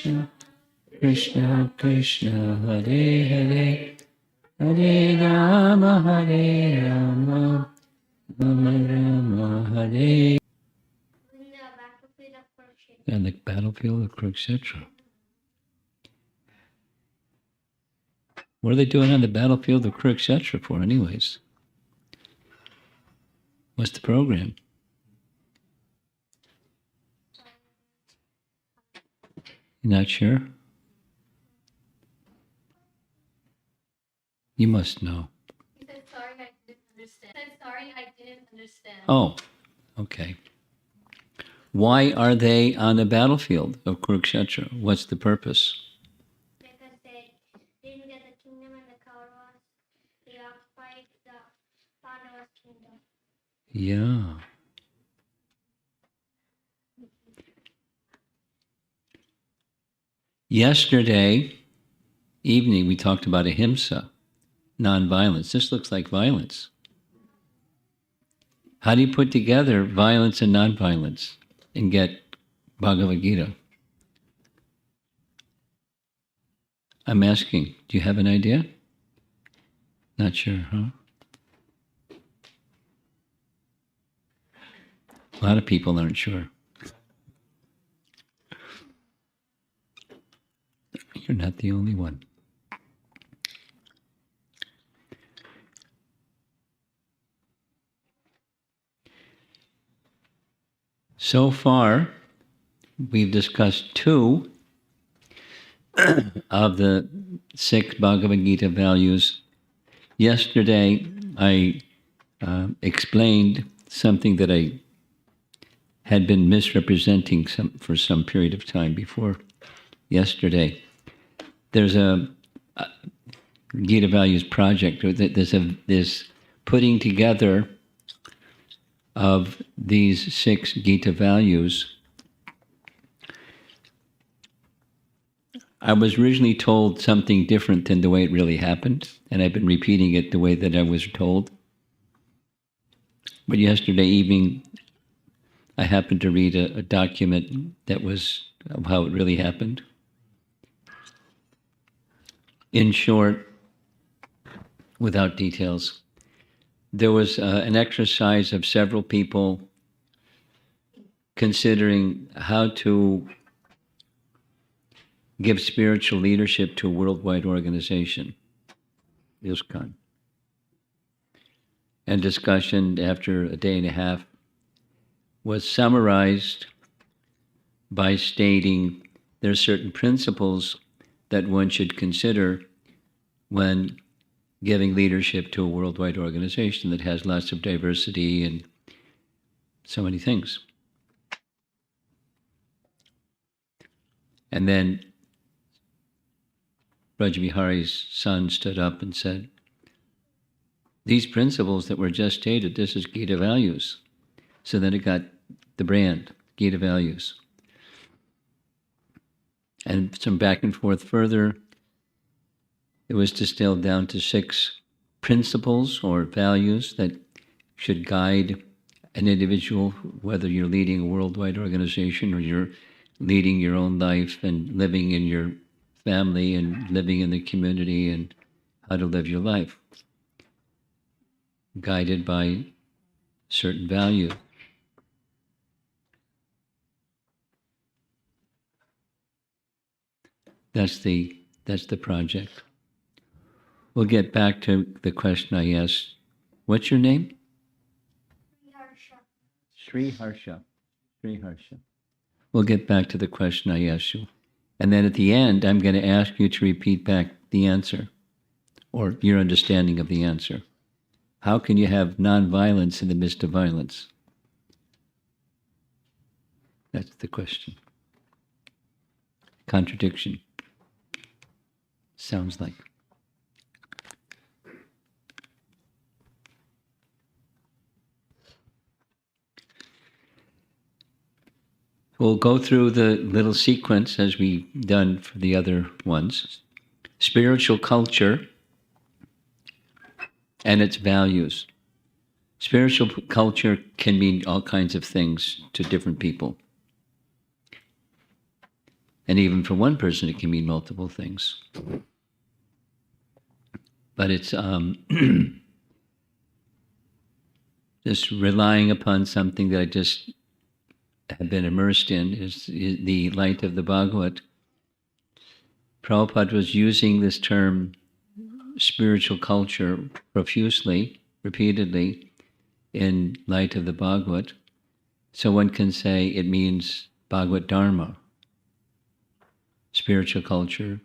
Krishna Krishna Hare Hare Hare Rama Rama Rama Hare. And the battlefield of Kurukshetra. What are they doing on the battlefield of Kurukshetra for, anyways? What's the program? You're not sure? You must know. He said, sorry, I didn't understand. He said, sorry, I didn't understand. Oh, okay. Why are they on the battlefield of Kurukshetra? What's the purpose? Because they didn't get the kingdom and the Kauravas. They occupied the Pandavas' kingdom. Yeah. Yesterday evening, we talked about ahimsa, nonviolence. This looks like violence. How do you put together violence and nonviolence and get Bhagavad Gita? I'm asking, do you have an idea? Not sure, huh? A lot of people aren't sure. You're not the only one. So far, we've discussed 2 of the 6 Bhagavad Gita values. Yesterday, I explained something that I had been misrepresenting for some period of time before yesterday. There's a Gita Values project. There's this putting together of these 6 Gita values. I was originally told something different than the way it really happened, and I've been repeating it the way that I was told. But yesterday evening, I happened to read a document that was of how it really happened. In short, without details, there was an exercise of several people considering how to give spiritual leadership to a worldwide organization, ISKCON. And discussion after a day and a half was summarized by stating there are certain principles that one should consider when giving leadership to a worldwide organization that has lots of diversity and so many things. And then Brajabihari's son stood up and said, these principles that were just stated, this is Gita values. So then it got the brand, Gita values. And some back and forth further, it was distilled down to 6 principles or values that should guide an individual, whether you're leading a worldwide organization or you're leading your own life and living in your family and living in the community, and how to live your life, guided by certain values. That's the project. We'll get back to the question I asked. What's your name? Sri Harsha. Sri Harsha. We'll get back to the question I asked you. And then at the end, I'm going to ask you to repeat back the answer, or your understanding of the answer. How can you have nonviolence in the midst of violence? That's the question. Contradiction. Sounds like. We'll go through the little sequence as we've done for the other ones. Spiritual culture and its values. Spiritual culture can mean all kinds of things to different people. And even for one person, it can mean multiple things. But it's just relying upon something that I just have been immersed in, is the light of the Bhagavad. Prabhupada was using this term spiritual culture profusely, repeatedly, in light of the Bhagavad. So one can say it means Bhagavad Dharma. Spiritual culture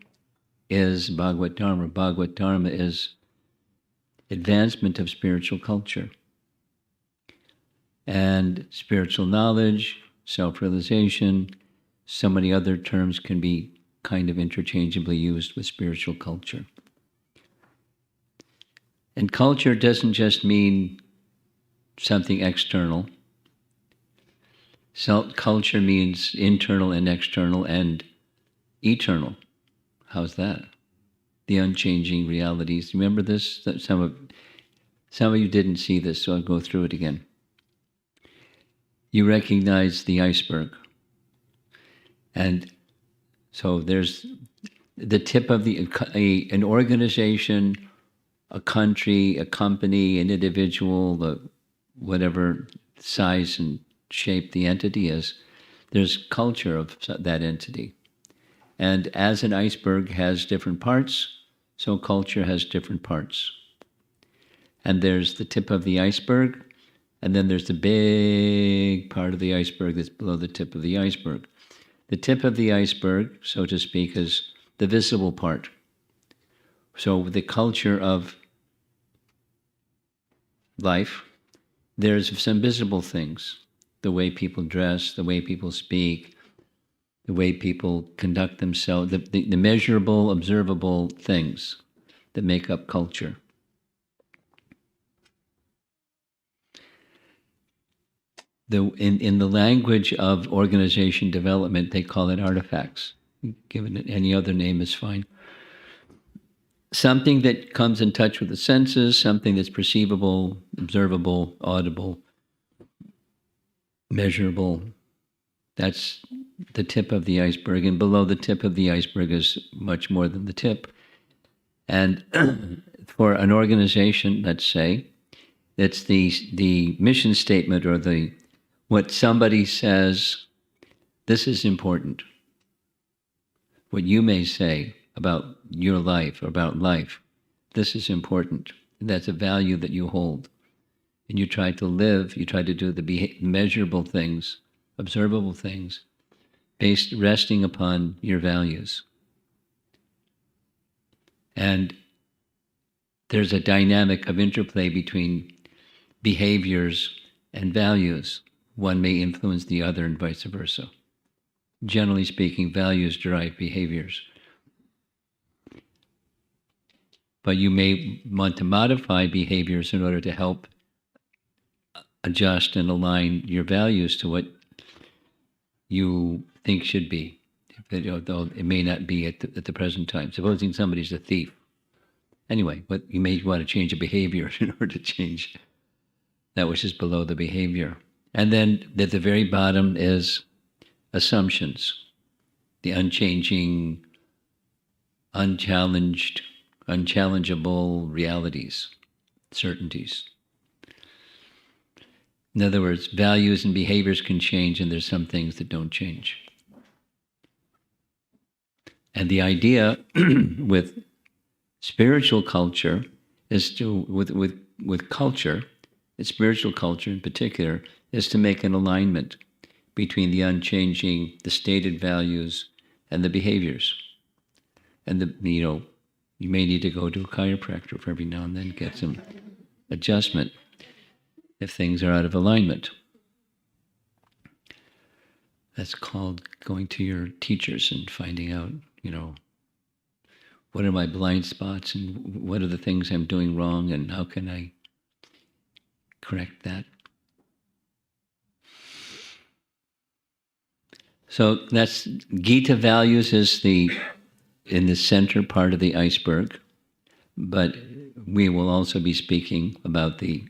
is Bhagavad Dharma. Bhagavad Dharma is advancement of spiritual culture. And spiritual knowledge, self-realization, so many other terms can be kind of interchangeably used with spiritual culture. And culture doesn't just mean something external. Culture means internal and external and eternal. How's that? The unchanging realities. Remember this? Some of you didn't see this, so I'll go through it again. You recognize the iceberg. And so there's the tip of an organization, a country, a company, an individual, whatever size and shape the entity is, there's culture of that entity. And as an iceberg has different parts, so culture has different parts. And there's the tip of the iceberg, and then there's the big part of the iceberg that's below the tip of the iceberg. The tip of the iceberg, so to speak, is the visible part. So the culture of life, there's some visible things. The way people dress, the way people speak, the way people conduct themselves, the measurable, observable things that make up culture. In the language of organization development, they call it artifacts. Given it any other name is fine. Something that comes in touch with the senses, something that's perceivable, observable, audible, measurable. That's the tip of the iceberg. And below the tip of the iceberg is much more than the tip. And for an organization, let's say, it's the mission statement or what somebody says, this is important. What you may say about your life, or about life, this is important. And that's a value that you hold. And you try to live, you try to do the measurable things, observable things, resting upon your values. And there's a dynamic of interplay between behaviors and values. One may influence the other and vice versa. Generally speaking, values drive behaviors. But you may want to modify behaviors in order to help adjust and align your values to what you think should be, though it may not be at the present time. Supposing somebody's a thief. Anyway, but you may want to change a behavior in order to change that which is below the behavior. And then at the very bottom is assumptions, the unchanging, unchallenged, unchallengeable realities, certainties. In other words, values and behaviors can change, and there's some things that don't change. And the idea with spiritual culture is with culture, spiritual culture in particular, is to make an alignment between the unchanging, the stated values, and the behaviors. And you may need to go to a chiropractor for every now and then, get some adjustment if things are out of alignment. That's called going to your teachers and finding out, what are my blind spots and what are the things I'm doing wrong and how can I correct that? So that's Gita values is in the center part of the iceberg, but we will also be speaking about the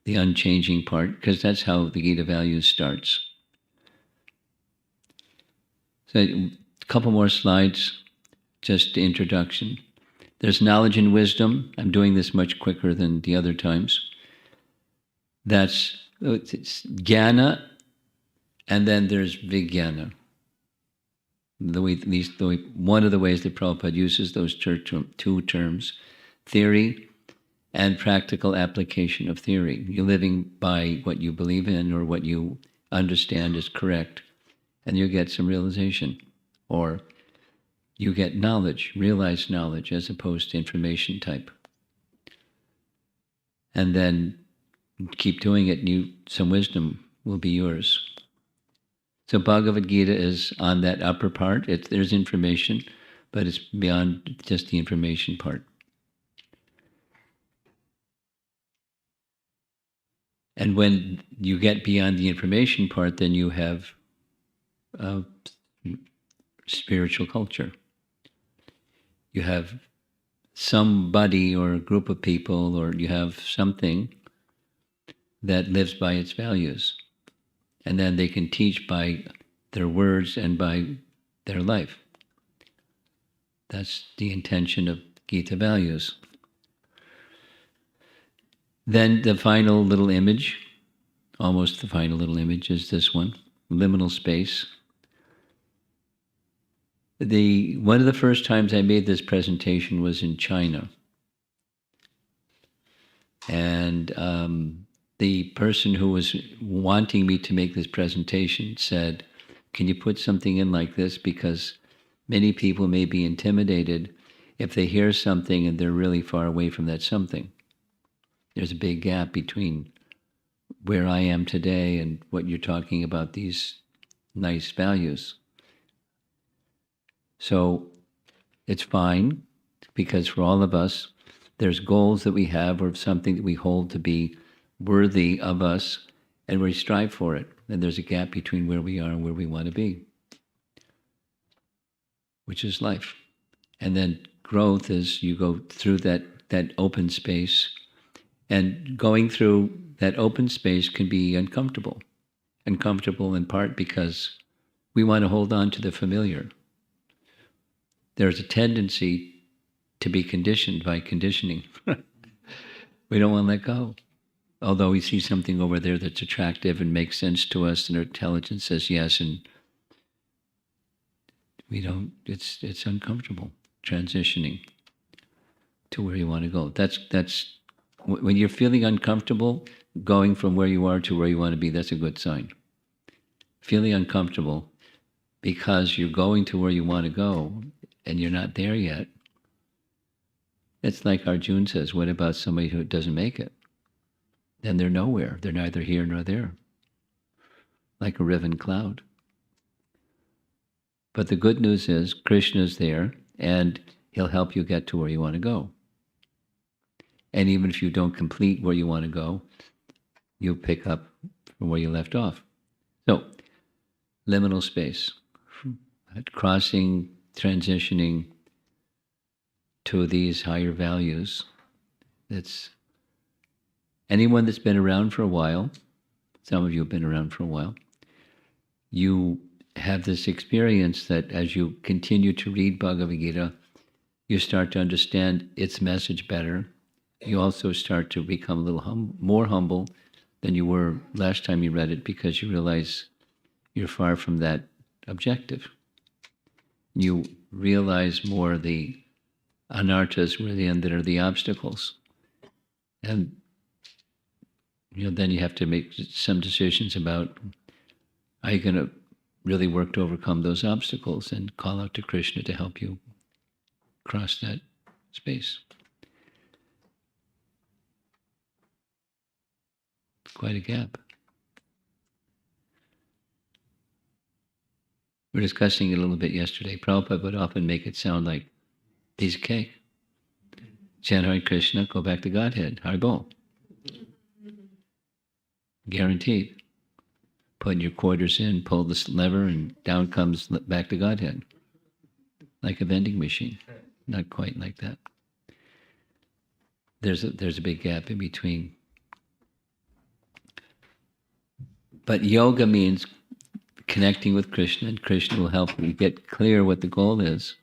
unchanging part, because that's how the Gita values starts. So a couple more slides, just the introduction. There's knowledge and wisdom. I'm doing this much quicker than the other times. It's jnana, and then there's vijnana. One of the ways that Prabhupada uses those two terms, theory and practical application of theory. You're living by what you believe in or what you understand is correct, and you get some realization, or you get knowledge, realized knowledge, as opposed to information type. And then keep doing it, and some wisdom will be yours. So Bhagavad Gita is on that upper part. There's information, but it's beyond just the information part. And when you get beyond the information part, then you have spiritual culture. You have somebody or a group of people, or you have something that lives by its values. And then they can teach by their words and by their life. That's the intention of Gita values. Then the final little image, almost the final little image, is this one, liminal space. One of the first times I made this presentation was in China. And the person who was wanting me to make this presentation said, can you put something in like this? Because many people may be intimidated if they hear something and they're really far away from that something. There's a big gap between where I am today and what you're talking about, these nice values. So it's fine, because for all of us, there's goals that we have or something that we hold to be worthy of us, and we strive for it. And there's a gap between where we are and where we want to be, which is life. And then growth is you go through that open space, and going through that open space can be uncomfortable. Uncomfortable in part because we want to hold on to the familiar. There's a tendency to be conditioned by conditioning. We don't want to let go. Although we see something over there that's attractive and makes sense to us, and our intelligence says yes, and we don't, it's uncomfortable transitioning to where you want to go. That's when you're feeling uncomfortable going from where you are to where you want to be, that's a good sign. Feeling uncomfortable because you're going to where you want to go and you're not there yet. It's like Arjuna says, what about somebody who doesn't make it? Then they're nowhere. They're neither here nor there, like a riven cloud. But the good news is Krishna's there, and he'll help you get to where you want to go. And even if you don't complete where you want to go, you'll pick up from where you left off. So, liminal space, crossing, transitioning to these higher values. It's anyone that's been around for a while, some of you have been around for a while, you have this experience that as you continue to read Bhagavad Gita, you start to understand its message better. You also start to become a little more humble than you were last time you read it, because you realize you're far from that objective. You realize more the anarthas that are the obstacles. And then you have to make some decisions about, are you going to really work to overcome those obstacles and call out to Krishna to help you cross that space. Quite a gap. We were discussing it a little bit yesterday. Prabhupada would often make it sound like piece of cake. Chant Hare Krishna, go back to Godhead. Haribol. Guaranteed. Put your quarters in, pull this lever, and down comes back to Godhead. Like a vending machine. Not quite like that. There's a big gap in between. But yoga means connecting with Krishna, and Krishna will help you get clear what the goal is,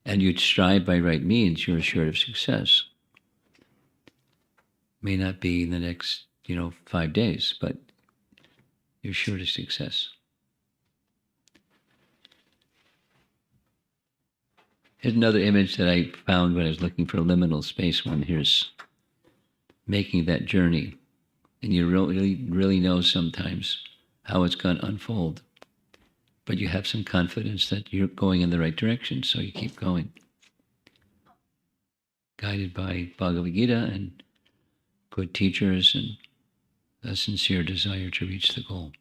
and you strive by right means, you're assured of success. May not be in the next, 5 days, but you're sure of success. Here's another image that I found when I was looking for a liminal space one. Here's making that journey. And you really know sometimes how it's going to unfold. But you have some confidence that you're going in the right direction, so you keep going. Guided by Bhagavad Gita and good teachers and a sincere desire to reach the goal.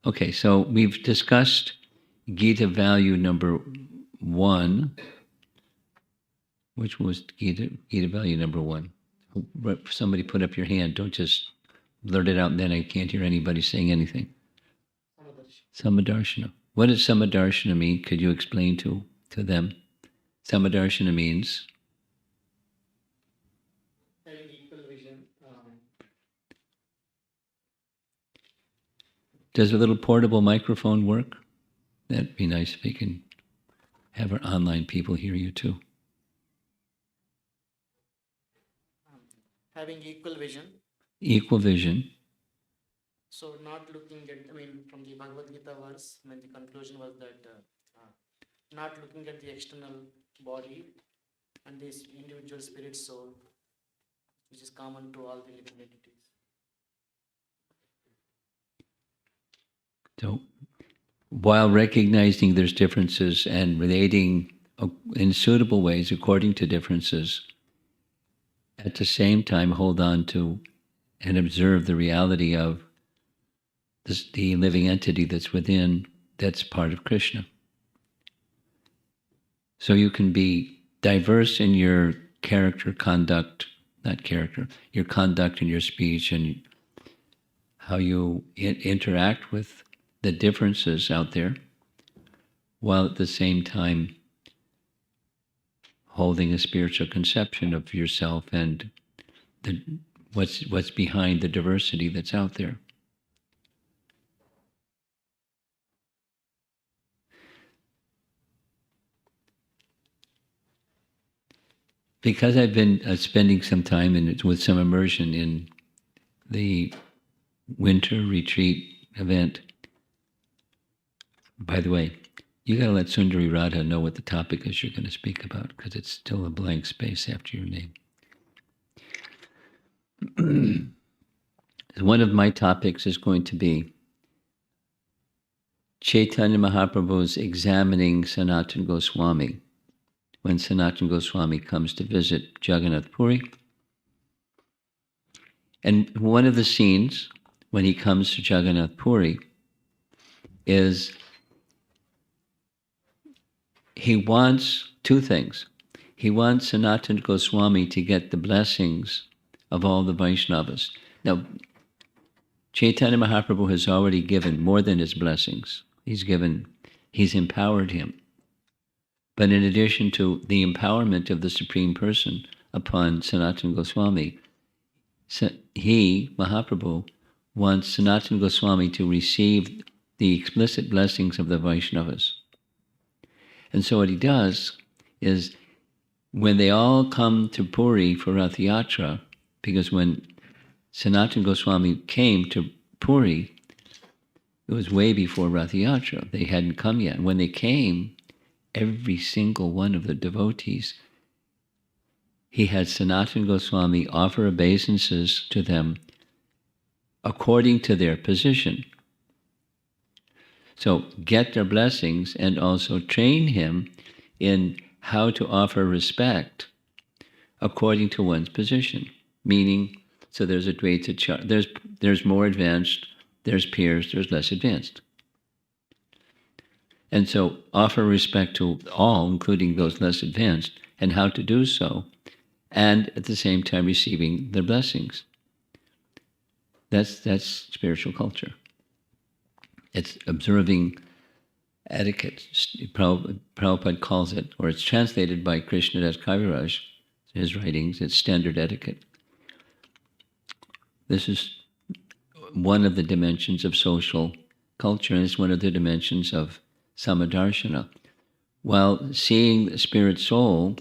Okay, so we've discussed Gita value number 1. Which was Gita value number 1? Somebody put up your hand. Don't just blurt it out and then I can't hear anybody saying anything. Samadarshana. What does Samadarshana mean? Could you explain to them? Samadarshana means? Having equal vision. Does a little portable microphone work? That'd be nice if we can have our online people hear you too. Having equal vision. Equal vision. So not looking at, from the Bhagavad Gita verse, the conclusion was that not looking at the external body and this individual spirit soul, which is common to all the living entities. So, while recognizing there's differences and relating in suitable ways according to differences, at the same time hold on to and observe the reality of the living entity that's within, that's part of Krishna. So you can be diverse in your conduct and your speech and how you interact with the differences out there, while at the same time holding a spiritual conception of yourself and what's behind the diversity that's out there. Because I've been spending some time with some immersion in the winter retreat event. By the way, you got to let Sundari Radha know what the topic is you're going to speak about, because it's still a blank space after your name. One of my topics is going to be Chaitanya Mahaprabhu's examining Sanatana Goswami. When Sanatana Goswami comes to visit Jagannath Puri. And one of the scenes when he comes to Jagannath Puri is he wants 2 things. He wants Sanatana Goswami to get the blessings of all the Vaishnavas. Now, Chaitanya Mahaprabhu has already given more than his blessings. He's empowered him. But in addition to the empowerment of the Supreme Person upon Sanatana Goswami, Mahaprabhu, wants Sanatana Goswami to receive the explicit blessings of the Vaishnavas. And so what he does is, when they all come to Puri for Rath Yatra, because when Sanatana Goswami came to Puri, it was way before Rath Yatra. They hadn't come yet. And when they came, every single one of the devotees, he had Sanatana Goswami offer obeisances to them according to their position. So get their blessings and also train him in how to offer respect according to one's position. Meaning, so there's a Dvaita chart. There's more advanced, there's peers, there's less advanced. And so offer respect to all, including those less advanced, and how to do so, and at the same time receiving their blessings. That's spiritual culture. It's observing etiquette. Prabhupada calls it, or it's translated by Krishnadas Kaviraj, his writings, it's standard etiquette. This is one of the dimensions of social culture, and it's one of the dimensions of Samadarshana. While seeing the spirit soul,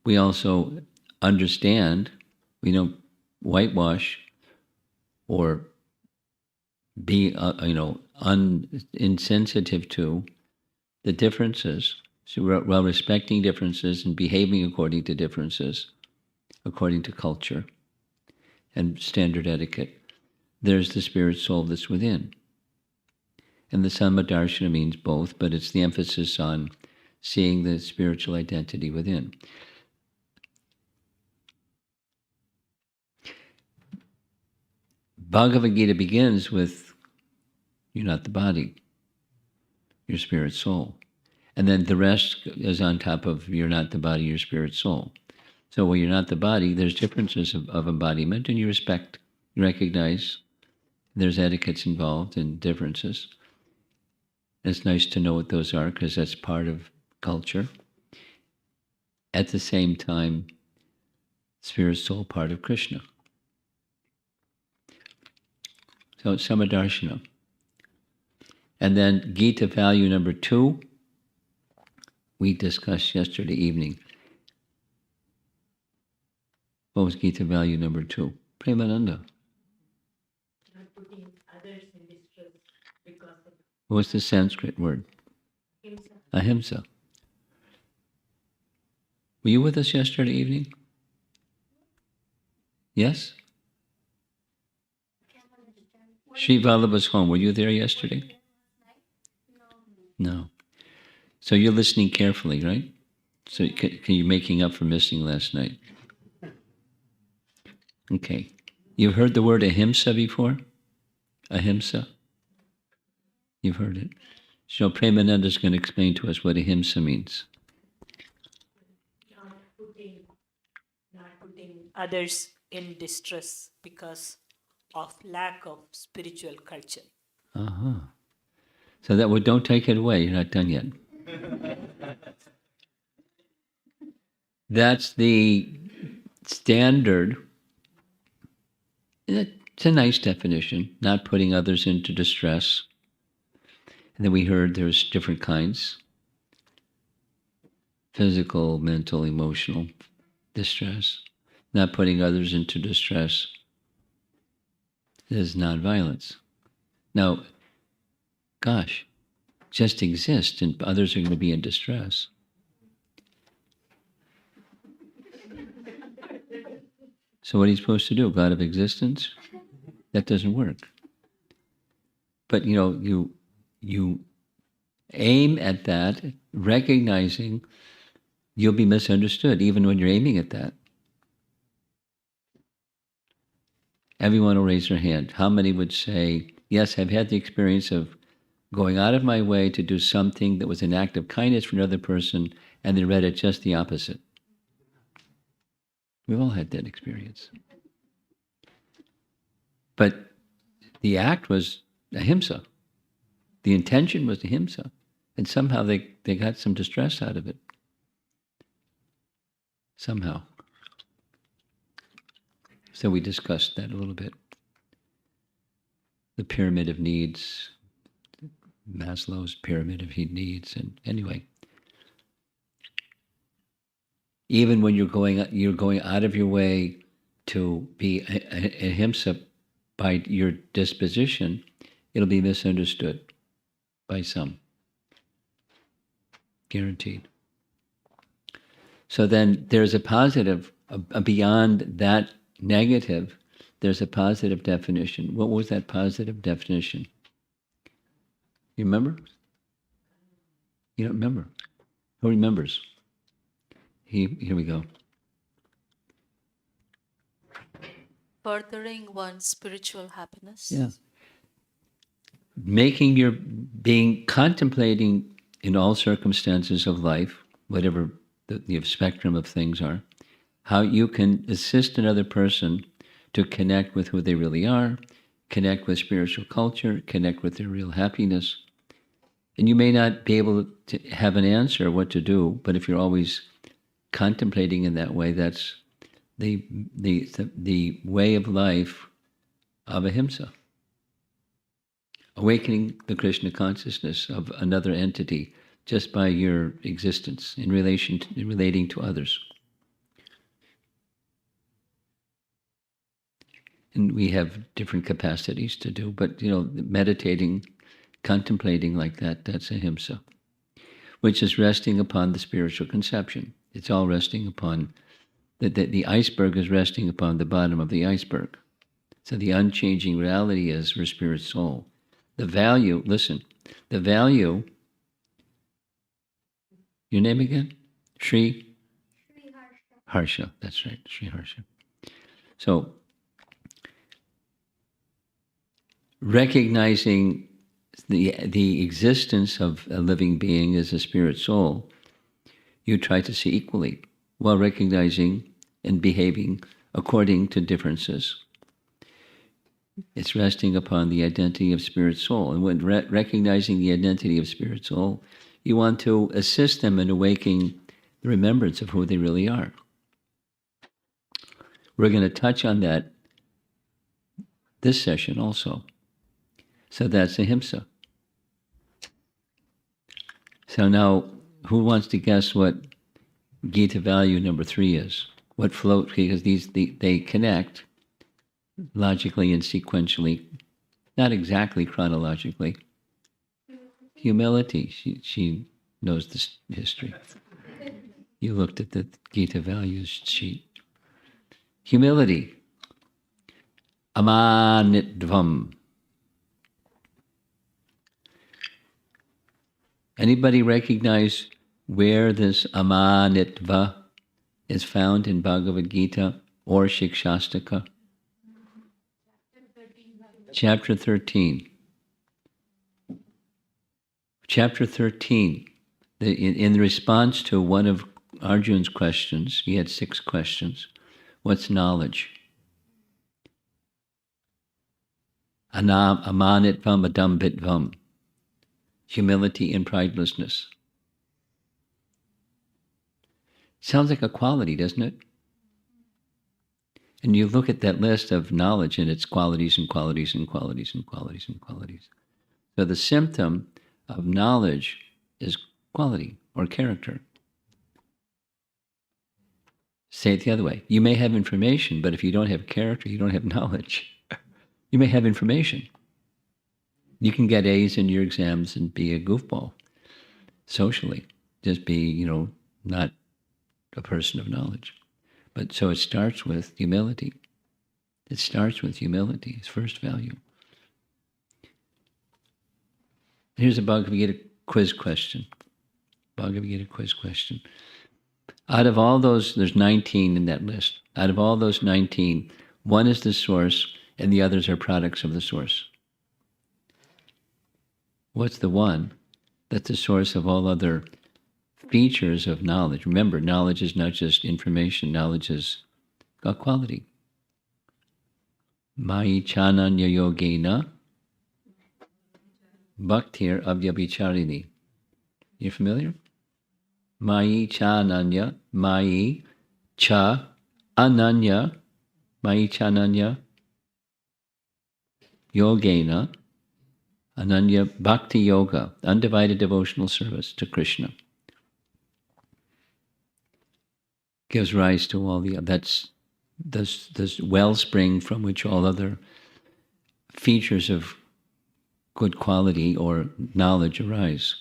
we also understand, we don't whitewash or be, insensitive to the differences. So while respecting differences and behaving according to differences, according to culture and standard etiquette, there's the spirit soul that's within. And the Samadarshana means both, but it's the emphasis on seeing the spiritual identity within. Bhagavad Gita begins with, you're not the body, your spirit soul. And then the rest is on top of, you're not the body, your spirit soul. So when you're not the body, there's differences of embodiment, and you respect, you recognize there's etiquettes involved and differences. And it's nice to know what those are, because that's part of culture. At the same time, spirit soul, part of Krishna. So it's Samadarshana. And then Gita value number 2, we discussed yesterday evening. What was Gita value number 2? Premananda. Not putting others in distress because of What's the Sanskrit word? himself. Ahimsa. Were you with us yesterday evening? Yes? Sri Vallabha's home. Were you there yesterday? No. So you're listening carefully, right? So you're making up for missing last night. Okay. You've heard the word ahimsa before? Ahimsa? You've heard it. So Premananda is going to explain to us what ahimsa means. Not putting others in distress because of lack of spiritual culture. Uh-huh. So that would, don't take it away. You're not done yet. That's the standard. It's a nice definition, not putting others into distress. And then we heard there's different kinds: physical, mental, emotional distress. Not putting others into distress is nonviolence. Now, gosh, just exist and others are going to be in distress. So what are you supposed to do? Go out of existence? That doesn't work. But you aim at that, recognizing you'll be misunderstood even when you're aiming at that. Everyone will raise their hand. How many would say, yes, I've had the experience of going out of my way to do something that was an act of kindness for another person, and they read it just the opposite? We've all had that experience. But the act was ahimsa. The intention was ahimsa. And somehow they got some distress out of it. Somehow. So we discussed that a little bit. The pyramid of needs, Maslow's pyramid of needs, and anyway. Even when you're going out of your way to be ahimsa by your disposition, it'll be misunderstood by some. Guaranteed. So then there's a positive, beyond that negative, there's a positive definition. What was that positive definition? You remember? You don't remember? Who remembers? Here we go. Furthering one's spiritual happiness. Yeah. Contemplating in all circumstances of life, whatever the spectrum of things are, how you can assist another person to connect with who they really are, connect with spiritual culture, connect with their real happiness. And you may not be able to have an answer what to do, but if you're always contemplating in that way, that's the way of life of ahimsa, awakening the Krishna consciousness of another entity just by your existence in relating to others. And we have different capacities to do, but meditating, contemplating like that, that's ahimsa, which is resting upon the spiritual conception. It's all resting upon, the iceberg is resting upon the bottom of the iceberg. So the unchanging reality is for spirit soul. The value, listen, the value, your name again? Sri Harsha, that's right, Sri Harsha. So, recognizing the existence of a living being as a spirit soul, you try to see equally, while recognizing and behaving according to differences. It's resting upon the identity of spirit soul. And when recognizing the identity of spirit soul, you want to assist them in awakening the remembrance of who they really are. We're going to touch on that this session also. So that's ahimsa. So now, who wants to guess what Gita value number 3 is? What float, because they connect logically and sequentially, not exactly chronologically. Humility, she knows this history. You looked at the Gita values sheet. Humility. Amanitvam. Anybody recognize where this amanitva is found in Bhagavad Gita or Shikshastaka? Chapter 13. Chapter 13. In response to one of Arjun's questions, he had 6 questions. What's knowledge? Amanitvam adambitvam. Humility and pridelessness. Sounds like a quality, doesn't it? And you look at that list of knowledge and its qualities and qualities and qualities and qualities and qualities. So the symptom of knowledge is quality or character. Say it the other way. You may have information, but if you don't have character, you don't have knowledge. You may have information. You can get A's in your exams and be a goofball socially. Just be, not a person of knowledge. But so it starts with humility. It starts with humility, its first value. Here's a Bhagavad Gita quiz question. Bhagavad Gita quiz question. Out of all those, there's 19 in that list. Out of all those 19, one is the source and the others are products of the source. What's the one that's the source of all other features of knowledge? Remember, knowledge is not just information. Knowledge is a quality. Mai chananya yogena bhaktir avyabhicharini. You familiar? Mai chananya, mai cha ananya, mai chananya yogena. Ananya Bhakti Yoga, undivided devotional service to Krishna. Gives rise to all the, that's this wellspring from which all other features of good quality or knowledge arise.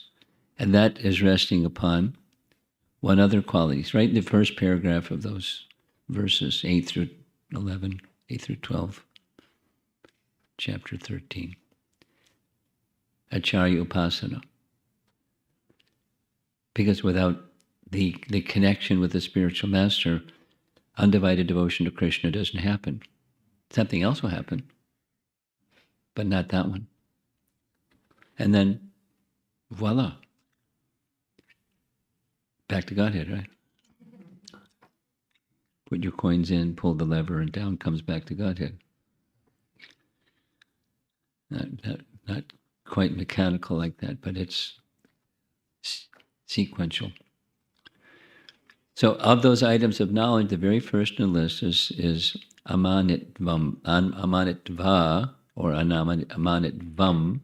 And that is resting upon one other qualities, right in the first paragraph of those verses, 8 through 11, 8 through 12, chapter 13. Acharya Upasana. Because without the connection with the spiritual master, undivided devotion to Krishna doesn't happen. Something else will happen, but not that one. And then, voila. Back to Godhead, right? Put your coins in, pull the lever, and down comes back to Godhead. Not quite mechanical like that, but it's sequential. So of those items of knowledge, the very first in the list is amanitvam, amanitva, or amanitvam,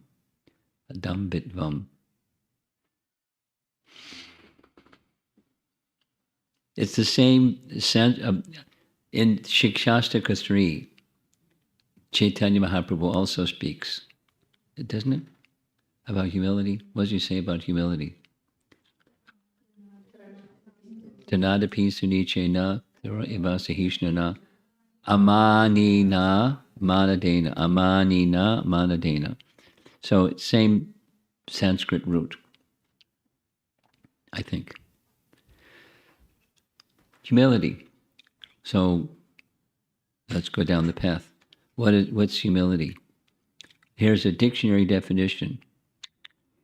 adambitvam. It's the same sense in Shikshastaka 3. Chaitanya Mahaprabhu also speaks, doesn't it? About humility. What does he say about humility? Tanadapi sunichena ivasahishnana amanina manadena. Amanina manadena. So same Sanskrit root, I think. Humility. So let's go down the path. What's humility? Here's a dictionary definition.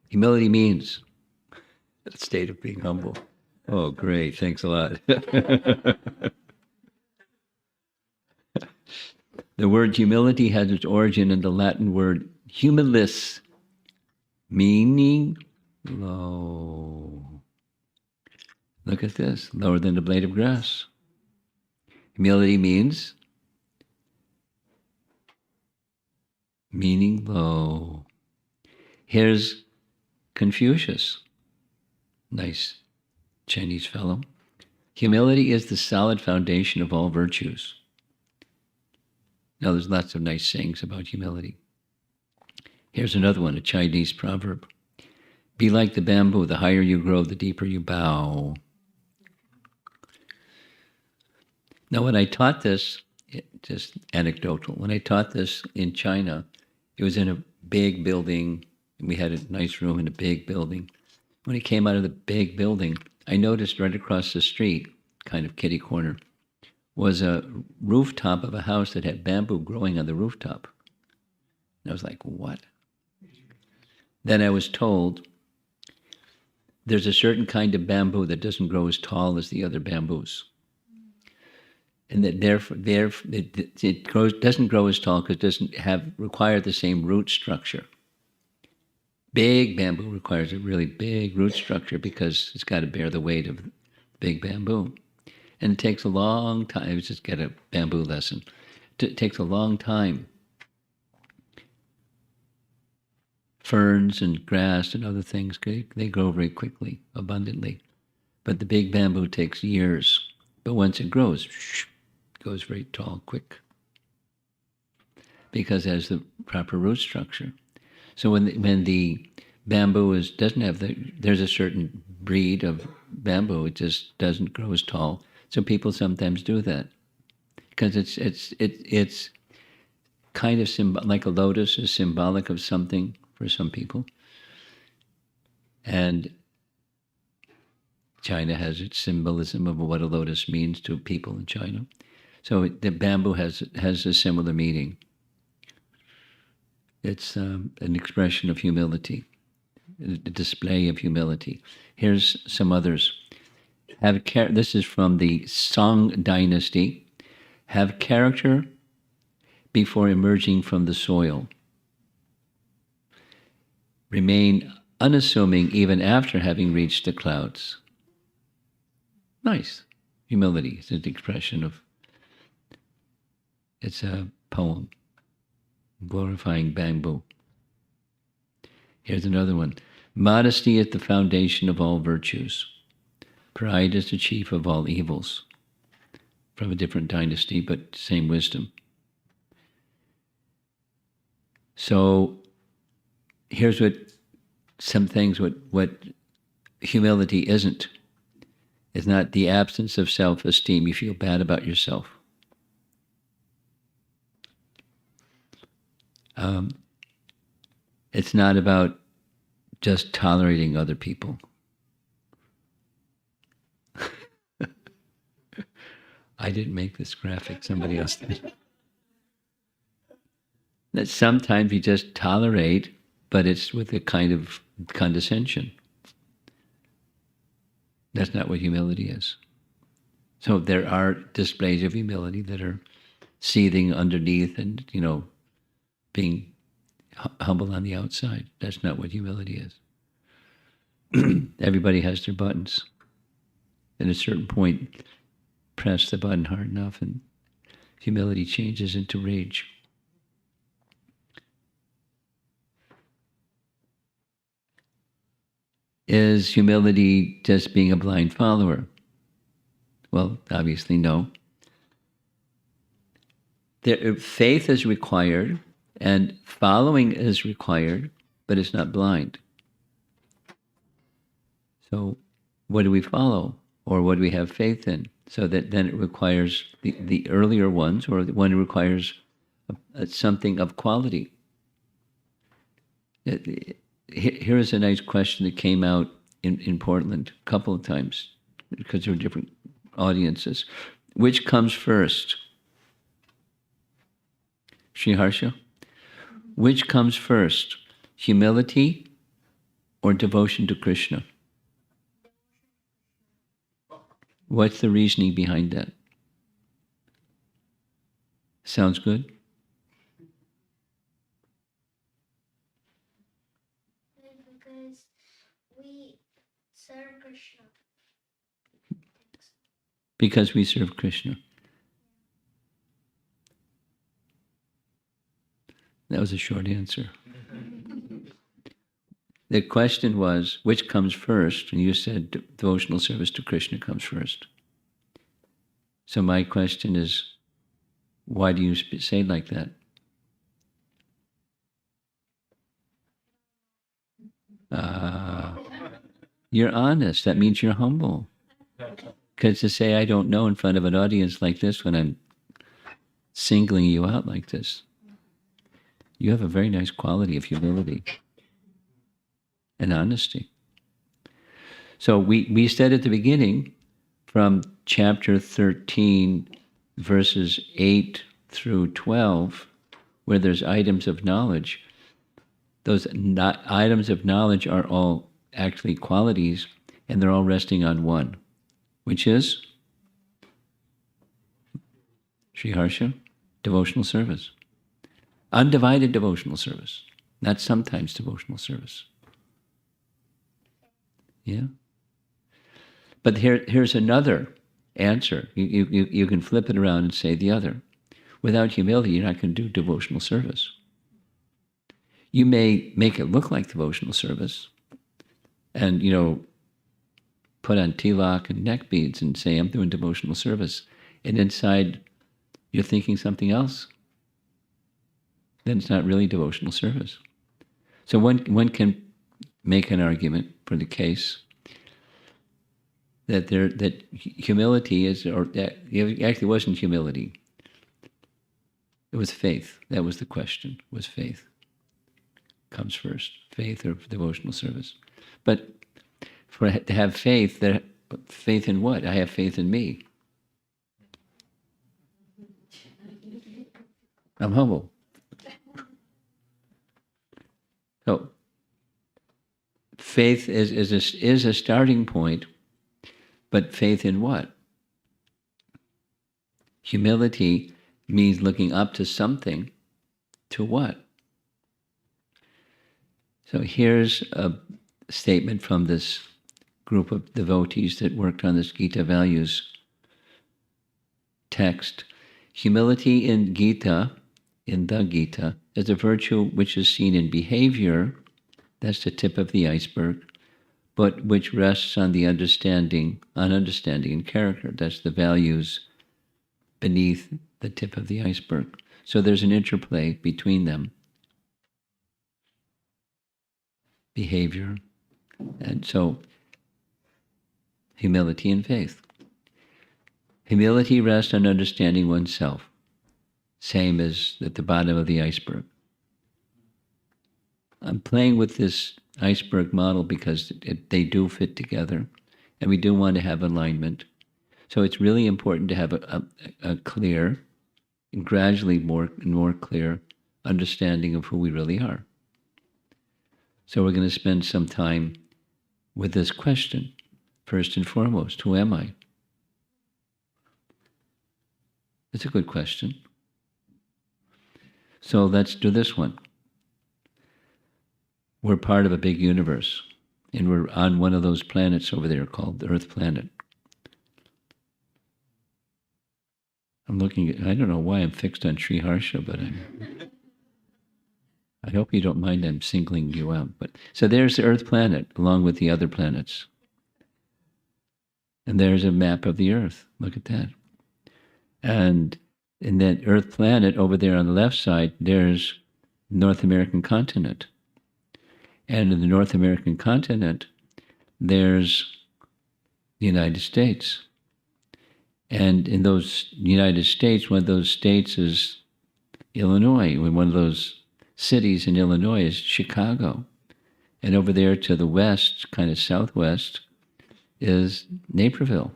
Humility means a state of being humble. Oh, great. Thanks a lot. The word humility has its origin in the Latin word humilis, meaning low. Look at this, lower than the blade of grass. Humility means meaning low. Here's Confucius, nice Chinese fellow. Humility is the solid foundation of all virtues. Now, there's lots of nice sayings about humility. Here's another one, a Chinese proverb. Be like the bamboo, the higher you grow, the deeper you bow. Now, when I taught this, just anecdotal, when I taught this in China, it was in a big building. We had a nice room in a big building. When I came out of the big building, I noticed right across the street, kind of kitty corner, was a rooftop of a house that had bamboo growing on the rooftop. And I was like, what? Then I was told there's a certain kind of bamboo that doesn't grow as tall as the other bamboos. And that therefore it doesn't grow as tall because it doesn't require the same root structure. Big bamboo requires a really big root structure because it's got to bear the weight of big bamboo. And it takes a long time. I was just get a bamboo lesson. It takes a long time. Ferns and grass and other things, they grow very quickly, abundantly. But the big bamboo takes years. But once it grows, it goes very tall, quick. Because it has the proper root structure. So when the bamboo doesn't have there's a certain breed of bamboo, it just doesn't grow as tall. So people sometimes do that because it's kind of like a lotus is symbolic of something for some people, and China has its symbolism of what a lotus means to people in China. So the bamboo has a similar meaning. It's an expression of humility, a display of humility. Here's some others. This is from the Song dynasty. Have character before emerging from the soil. Remain unassuming even after having reached the clouds. Nice. Humility is an expression of, it's a poem glorifying bamboo. Here's another one. Modesty is the foundation of all virtues. Pride is the chief of all evils. From a different dynasty, but same wisdom. So here's what humility isn't. It's not the absence of self-esteem. You feel bad about yourself. It's not about just tolerating other people. I didn't make this graphic, somebody else did. That sometimes you just tolerate, but it's with a kind of condescension. That's not what humility is. So there are displays of humility that are seething underneath and, being humble on the outside. That's not what humility is. Everybody has their buttons. At a certain point, press the button hard enough and humility changes into rage. Is humility just being a blind follower? Well, obviously no. Faith is required and following is required, but it's not blind. So what do we follow, or what do we have faith in? So that then it requires the earlier ones, or the one requires something of quality. Here is a nice question that came out in Portland a couple of times because there were different audiences. Which comes first? Sri Harsha? Which comes first? Humility or devotion to Krishna? What's the reasoning behind that? Sounds good? Because we serve Krishna. Because we serve Krishna. That was a short answer. The question was, which comes first? And you said devotional service to Krishna comes first. So my question is, why do you say it like that? You're honest. That means you're humble. Because to say I don't know in front of an audience like this when I'm singling you out like this, you have a very nice quality of humility and honesty. So we said at the beginning, from chapter 13, verses 8 through 12, where there's items of knowledge, those items of knowledge are all actually qualities, and they're all resting on one, which is Sri Harsha, devotional service. Undivided devotional service, not sometimes devotional service. Yeah? But here's another answer. You can flip it around and say the other. Without humility, you're not going to do devotional service. You may make it look like devotional service and, put on tilak and neck beads and say, I'm doing devotional service. And inside, you're thinking something else. Then it's not really devotional service. So one can make an argument for the case that humility is, or that it actually wasn't humility. It was faith. That was the question. Was faith comes first? Faith or devotional service? But to have faith, faith in what? I have faith in me. I'm humble. So faith is a starting point, but faith in what? Humility means looking up to something. To what? So here's a statement from this group of devotees that worked on this Gita values text. Humility in Gita, in the Gita, is a virtue which is seen in behavior, that's the tip of the iceberg, but which rests on the understanding and character, that's the values beneath the tip of the iceberg. So there's an interplay between them. Behavior, and so humility and faith. Humility rests on understanding oneself, same as at the bottom of the iceberg. I'm playing with this iceberg model because they do fit together, and we do want to have alignment. So it's really important to have a clear, and gradually more and more clear understanding of who we really are. So we're going to spend some time with this question. First and foremost, who am I? It's a good question. So let's do this one. We're part of a big universe, and we're on one of those planets over there called the Earth planet. I'm looking at, I don't know why I'm fixed on Sri Harsha, but I'm... I hope you don't mind I'm singling you out. But so there's the Earth planet along with the other planets. And there's a map of the Earth. Look at that. And in that Earth planet over there on the left side, there's North American continent. And in the North American continent, there's the United States. And in those United States, one of those states is Illinois. One of those cities in Illinois is Chicago. And over there to the west, kind of southwest, is Naperville.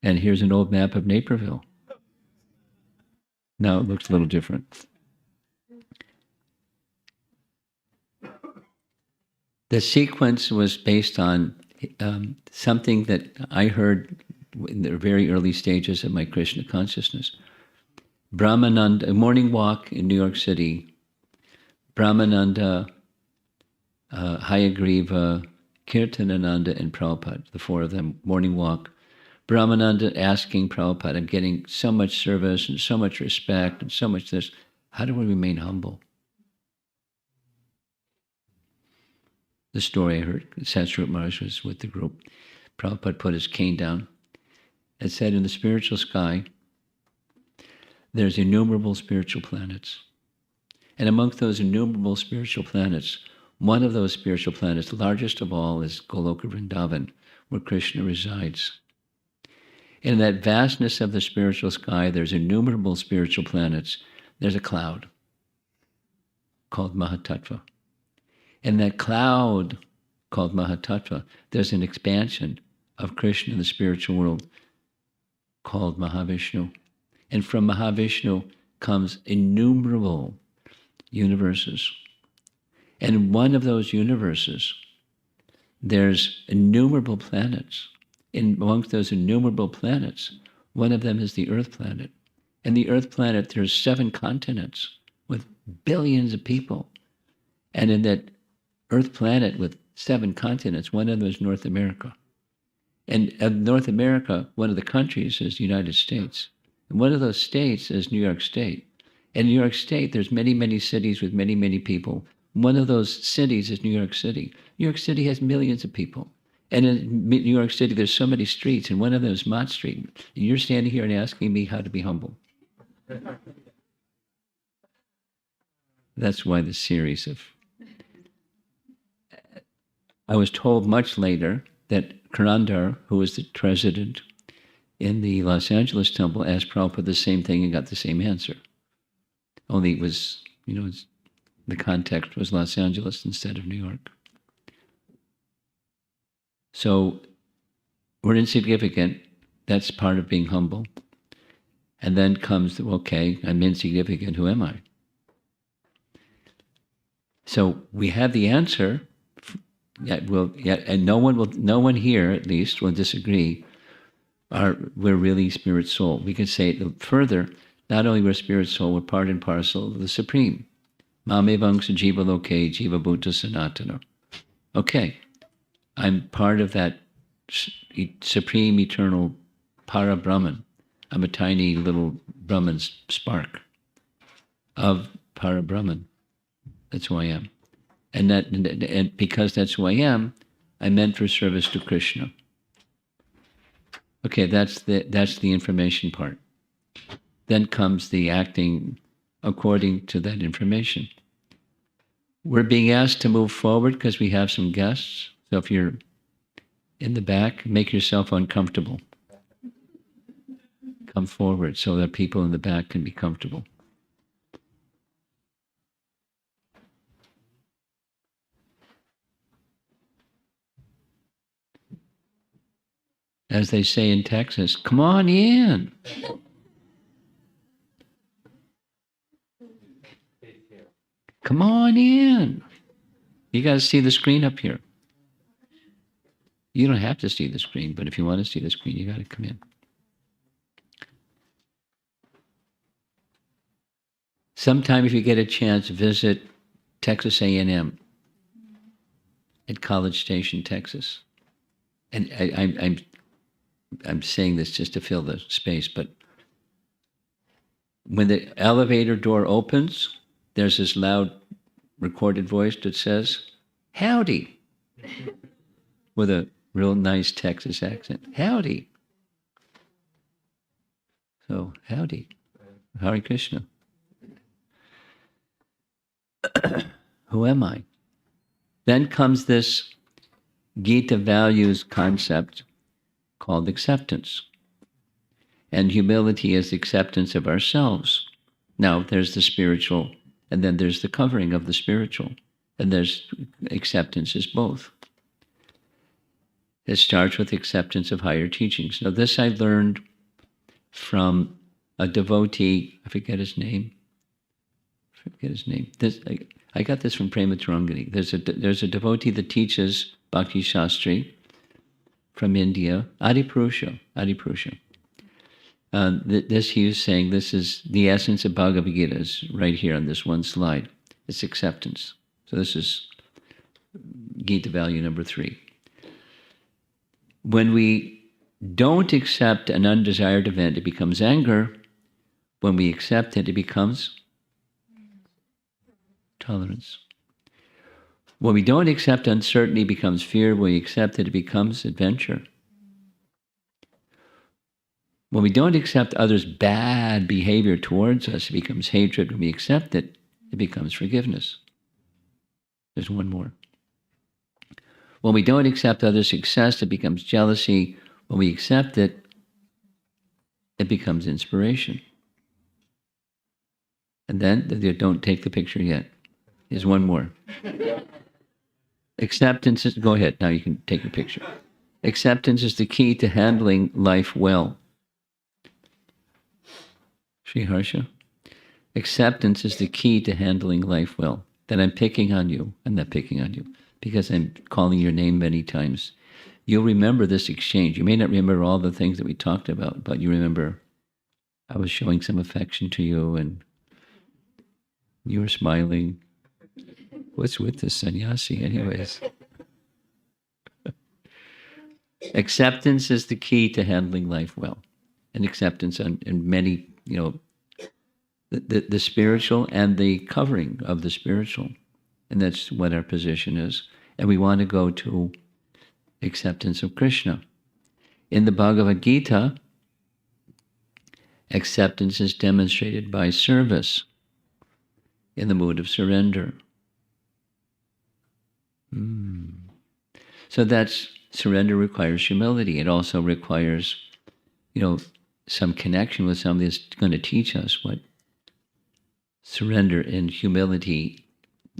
And here's an old map of Naperville. Now it looks a little different. The sequence was based on something that I heard in the very early stages of my Krishna consciousness. Brahmananda, a morning walk in New York City, Brahmananda, Hayagriva, Kirtanananda, and Prabhupada, the four of them, morning walk. Brahmananda asking Prabhupada, I'm getting so much service and so much respect and so much this. How do we remain humble? The story I heard, Satsrup Maharaj was with the group. Prabhupada put his cane down and said, in the spiritual sky, there's innumerable spiritual planets. And amongst those innumerable spiritual planets, one of those spiritual planets, the largest of all, is Goloka Vrindavan, where Krishna resides. In that vastness of the spiritual sky, there's innumerable spiritual planets. There's a cloud called Mahatattva. In that cloud called Mahatattva, there's an expansion of Krishna in the spiritual world called Mahavishnu. And from Mahavishnu comes innumerable universes. And in one of those universes, there's innumerable planets. Amongst those innumerable planets, one of them is the Earth planet. And the Earth planet, there's 7 continents with billions of people. And in that Earth planet with 7 continents, one of them is North America. And of North America, one of the countries is the United States. And one of those states is New York State. In New York State, there's many, many cities with many, many people. One of those cities is New York City. New York City has millions of people. And in New York City, there's so many streets, and one of them is Mott Street. And you're standing here and asking me how to be humble. That's why the series of... I was told much later that Karandar, who was the president in the Los Angeles temple, asked Prabhupada the same thing and got the same answer. Only it was, the context was Los Angeles instead of New York. So we're insignificant. That's part of being humble. And then comes, okay, I'm insignificant. Who am I? So we have the answer. And no one here, at least, will disagree. We're really spirit soul. We can say it further. Not only we're spirit soul, we're part and parcel of the Supreme. Mame vangsa jiva loke jiva bhuta sanatana. Okay, I'm part of that supreme eternal para Brahman. I'm a tiny little Brahman spark of para Brahman. That's who I am. And because that's who I am, I'm meant for service to Krishna. Okay, that's the information part. Then comes the acting according to that information. We're being asked to move forward because we have some guests. So if you're in the back, make yourself uncomfortable. Come forward so that people in the back can be comfortable. As they say in Texas, come on in. Come on in. You got to see the screen up here. You don't have to see the screen, but if you want to see the screen, you got to come in. Sometime if you get a chance, visit Texas A&M at College Station, Texas. And I'm saying this just to fill the space, but when the elevator door opens, there's this loud recorded voice that says, howdy, with a real nice Texas accent. Howdy. So, howdy. Hare Krishna. Who am I? Then comes this Gita values concept called acceptance. And humility is acceptance of ourselves. Now, there's the spiritual, and then there's the covering of the spiritual. And there's acceptance is both. It starts with acceptance of higher teachings. Now, this I learned from a devotee, I forget his name. This, I got this from Prema Tarangani. There's a devotee that teaches Bhakti Shastri from India, Adipurusha. This he was saying, this is the essence of Bhagavad Gita, is right here on this one slide. It's acceptance. So this is Gita value number 3. When we don't accept an undesired event, it becomes anger. When we accept it, it becomes tolerance. When we don't accept uncertainty, it becomes fear. When we accept it, it becomes adventure. When we don't accept others' bad behavior towards us, it becomes hatred. When we accept it, it becomes forgiveness. There's one more. When we don't accept others' success, it becomes jealousy. When we accept it, it becomes inspiration. And then, don't take the picture yet. There's one more. Acceptance is, go ahead, now you can take a picture. Acceptance is the key to handling life well. Sri Harsha? Acceptance is the key to handling life well. That I'm picking on you. I'm not picking on you because I'm calling your name many times. You'll remember this exchange. You may not remember all the things that we talked about, but you remember I was showing some affection to you and you were smiling. What's with this sannyasi anyways? Acceptance is the key to handling life well. And acceptance in many, the spiritual and the covering of the spiritual. And that's what our position is. And we want to go to acceptance of Krishna. In the Bhagavad Gita, acceptance is demonstrated by service in the mood of surrender. So that's, surrender requires humility. It also requires, some connection with somebody that's going to teach us what surrender and humility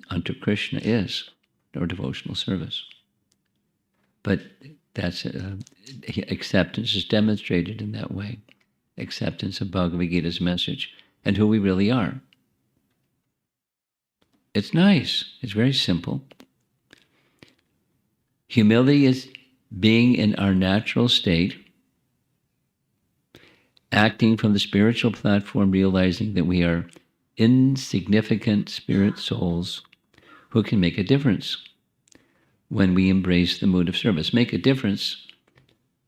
unto Krishna is, or devotional service. But that's acceptance is demonstrated in that way. Acceptance of Bhagavad Gita's message and who we really are. It's nice. It's very simple. Humility is being in our natural state, acting from the spiritual platform, realizing that we are insignificant spirit souls who can make a difference when we embrace the mood of service. Make a difference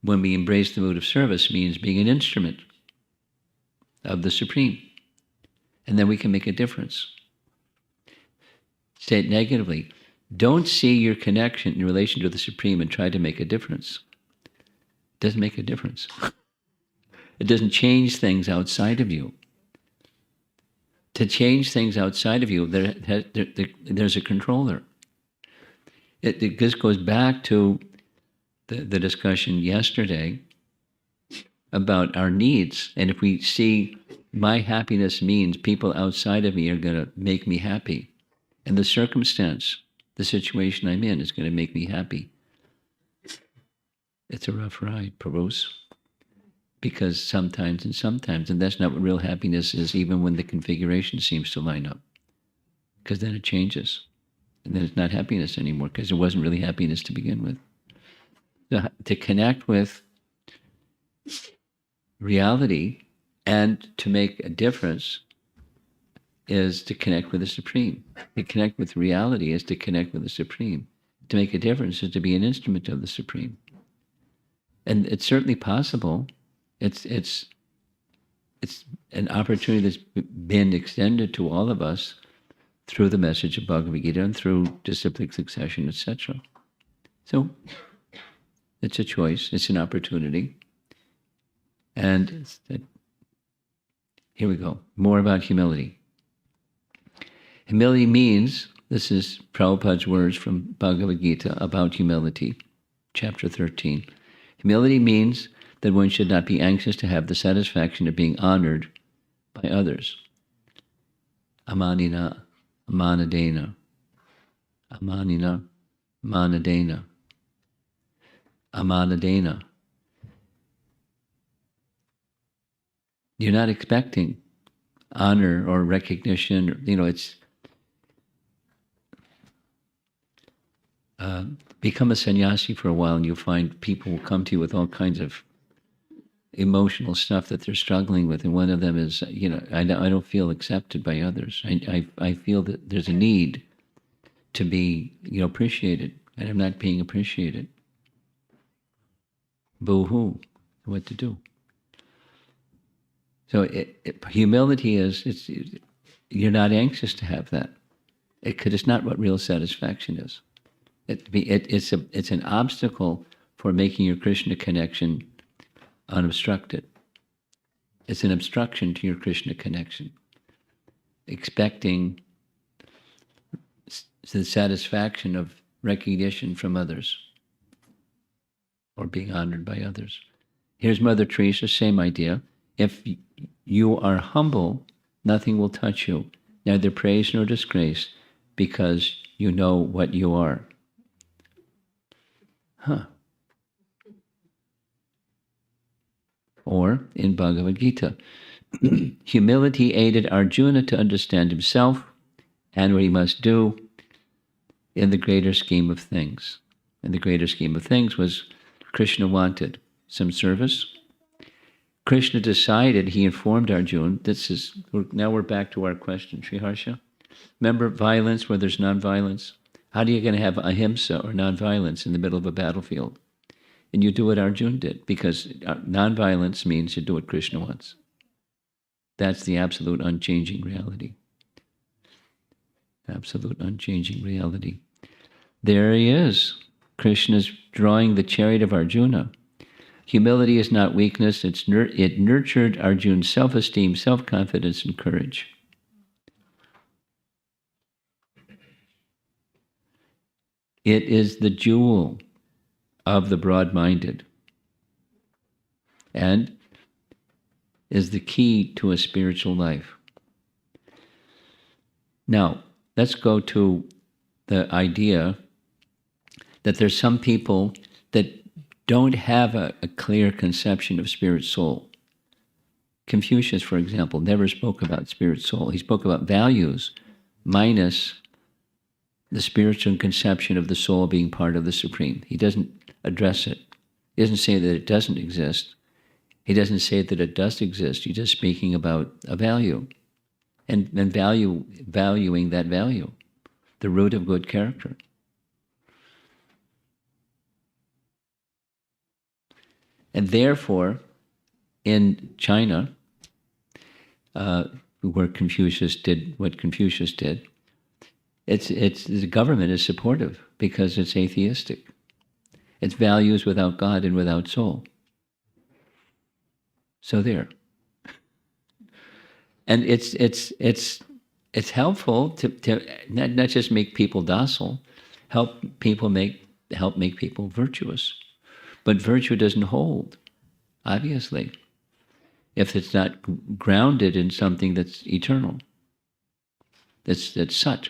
when we embrace the mood of service means being an instrument of the Supreme. And then we can make a difference. Say it negatively. Don't see your connection in relation to the Supreme and try to make a difference. It doesn't make a difference. It doesn't change things outside of you. To change things outside of you, there's a controller. This goes back to the discussion yesterday about our needs. And if we see my happiness means people outside of me are going to make me happy, and the circumstance, the situation I'm in is going to make me happy, it's a rough ride, Prabhus. Because sometimes, and that's not what real happiness is, even when the configuration seems to line up. Because then it changes. And then it's not happiness anymore, because it wasn't really happiness to begin with. So to connect with reality and to make a difference is to connect with the Supreme. To connect with reality is to connect with the Supreme. To make a difference is to be an instrument of the Supreme. And it's certainly possible. It's an opportunity that's been extended to all of us through the message of Bhagavad Gita and through disciplic succession, etc. So it's a choice, it's an opportunity. And here we go, more about humility. Humility means, this is Prabhupada's words from Bhagavad Gita about humility, chapter 13. Humility means that one should not be anxious to have the satisfaction of being honored by others. Amanina, amanadena, amanina, manadena, amanadena. You're not expecting honor or recognition. It's become a sannyasi for a while, and you'll find people will come to you with all kinds of emotional stuff that they're struggling with, and one of them is, I don't feel accepted by others. I feel that there's a need to be, appreciated, and I'm not being appreciated. Boo-hoo, what to do? So humility is, you're not anxious to have that, because it's not what real satisfaction is. It's an obstacle for making your Krishna connection unobstructed. It's an obstruction to your Krishna connection. Expecting the satisfaction of recognition from others or being honored by others. Here's Mother Teresa, same idea. If you are humble, nothing will touch you, neither praise nor disgrace, because you know what you are. Or in Bhagavad Gita, humility aided Arjuna to understand himself and what he must do in the greater scheme of things. And the greater scheme of things was Krishna wanted some service. Krishna decided, he informed Arjuna, now we're back to our question, Sri Harsha. Remember violence where there's nonviolence? How are you going to have ahimsa or nonviolence in the middle of a battlefield? And you do what Arjuna did, because nonviolence means you do what Krishna wants. That's the absolute unchanging reality. Absolute unchanging reality. There he is. Krishna's drawing the chariot of Arjuna. Humility is not weakness. It nurtured Arjuna's self-esteem, self-confidence, and courage. It is the jewel of the broad-minded and is the key to a spiritual life. Now, let's go to the idea that there's some people that don't have a clear conception of spirit soul. Confucius, for example, never spoke about spirit soul. He spoke about values minus the spiritual conception of the soul being part of the Supreme. He doesn't address it. He doesn't say that it doesn't exist. He doesn't say that it does exist. He's just speaking about a value and valuing that value, the root of good character. And therefore, in China, where Confucius did what Confucius did, the government is supportive because it's atheistic. It's values without God and without soul. So there. And it's helpful to not just make people docile, help make people virtuous. But virtue doesn't hold, obviously, if it's not grounded in something that's eternal. That's Sat.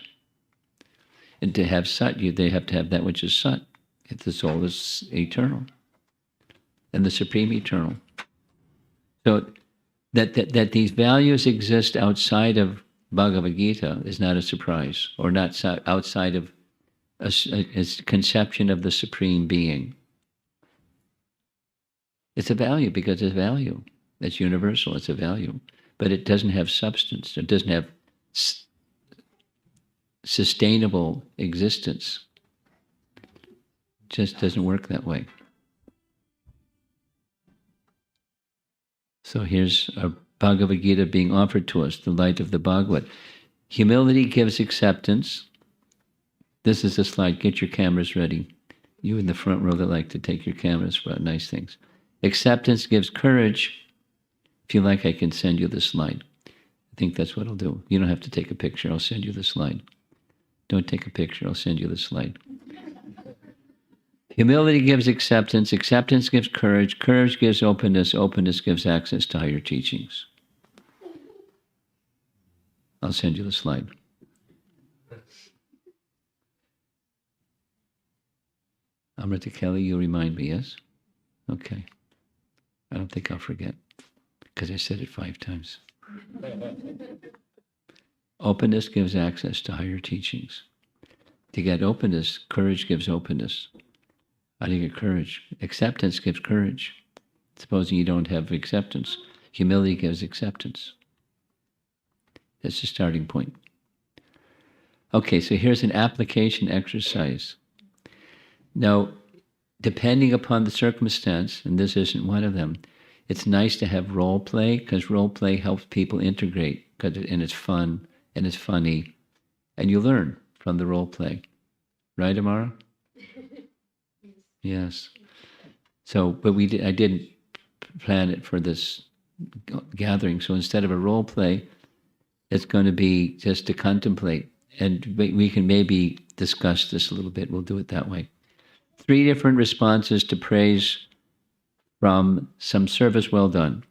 And to have Sat, they have to have that which is Sat. If the soul is eternal, and the Supreme eternal. So that these values exist outside of Bhagavad Gita is not a surprise, or not outside of a conception of the Supreme Being. It's a value because it's value. It's universal, it's a value. But it doesn't have substance. It doesn't have sustainable existence. It just doesn't work that way. So here's a Bhagavad Gita being offered to us, the light of the Bhagavad. Humility gives acceptance. This is a slide. Get your cameras ready. You in the front row that like to take your cameras for nice things. Acceptance gives courage. If you like, I can send you the slide. I think that's what I'll do. You don't have to take a picture. I'll send you the slide. Don't take a picture. I'll send you the slide. Humility gives acceptance. Acceptance gives courage. Courage gives openness. Openness gives access to higher teachings. I'll send you the slide. Amrita Kelly, you remind me, yes? Okay. I don't think I'll forget, because I said it 5 times. Openness gives access to higher teachings. To get openness, courage gives openness. How do you get courage? Acceptance gives courage. Supposing you don't have acceptance, humility gives acceptance. That's the starting point. Okay, so here's an application exercise. Now, depending upon the circumstance, and this isn't one of them, it's nice to have role play, because role play helps people integrate, and it's fun, and it's funny, and you learn from the role play. Right, Amara? Yes. So, but I didn't plan it for this gathering, so instead of a role play, it's going to be just to contemplate, and we can maybe discuss this a little bit. We'll do it that way. 3 different responses to praise from some service well done.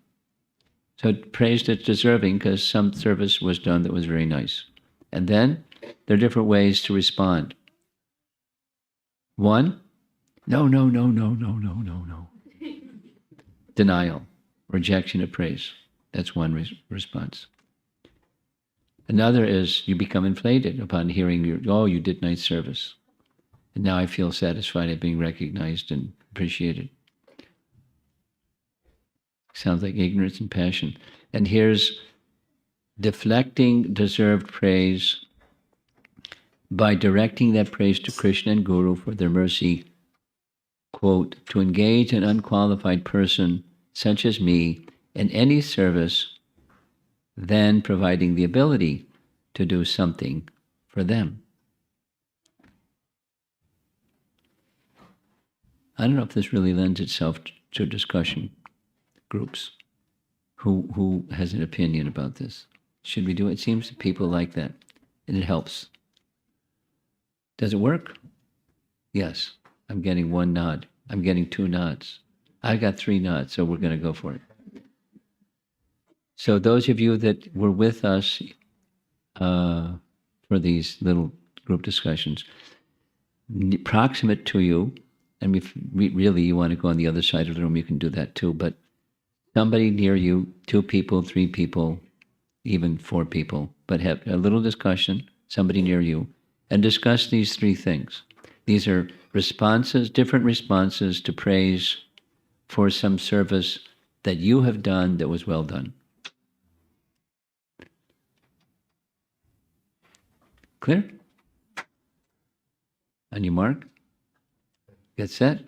So praise that's deserving because some service was done that was very nice. And then there are different ways to respond. 1, no. Denial, rejection of praise. That's one response. Another is you become inflated upon hearing you did nice service. And now I feel satisfied at being recognized and appreciated. Sounds like ignorance and passion. And here's deflecting deserved praise by directing that praise to Krishna and Guru for their mercy, quote, to engage an unqualified person such as me in any service, then providing the ability to do something for them. I don't know if this really lends itself to discussion groups. Who has an opinion about this? Should we do it? It seems that people like that, and it helps. Does it work? Yes. I'm getting 1 nod. I'm getting 2 nods. I got 3 nods, so we're going to go for it. So those of you that were with us for these little group discussions, proximate to you, and if really you want to go on the other side of the room, you can do that too, but somebody near you, 2 people, 3 people, even 4 people, but have a little discussion, somebody near you, and discuss these 3 things. These are responses, different responses to praise for some service that you have done that was well done. Clear? On your mark? Get set?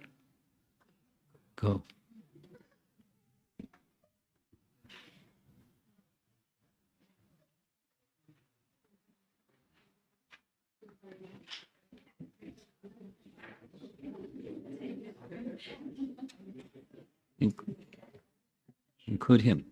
Go. Include him.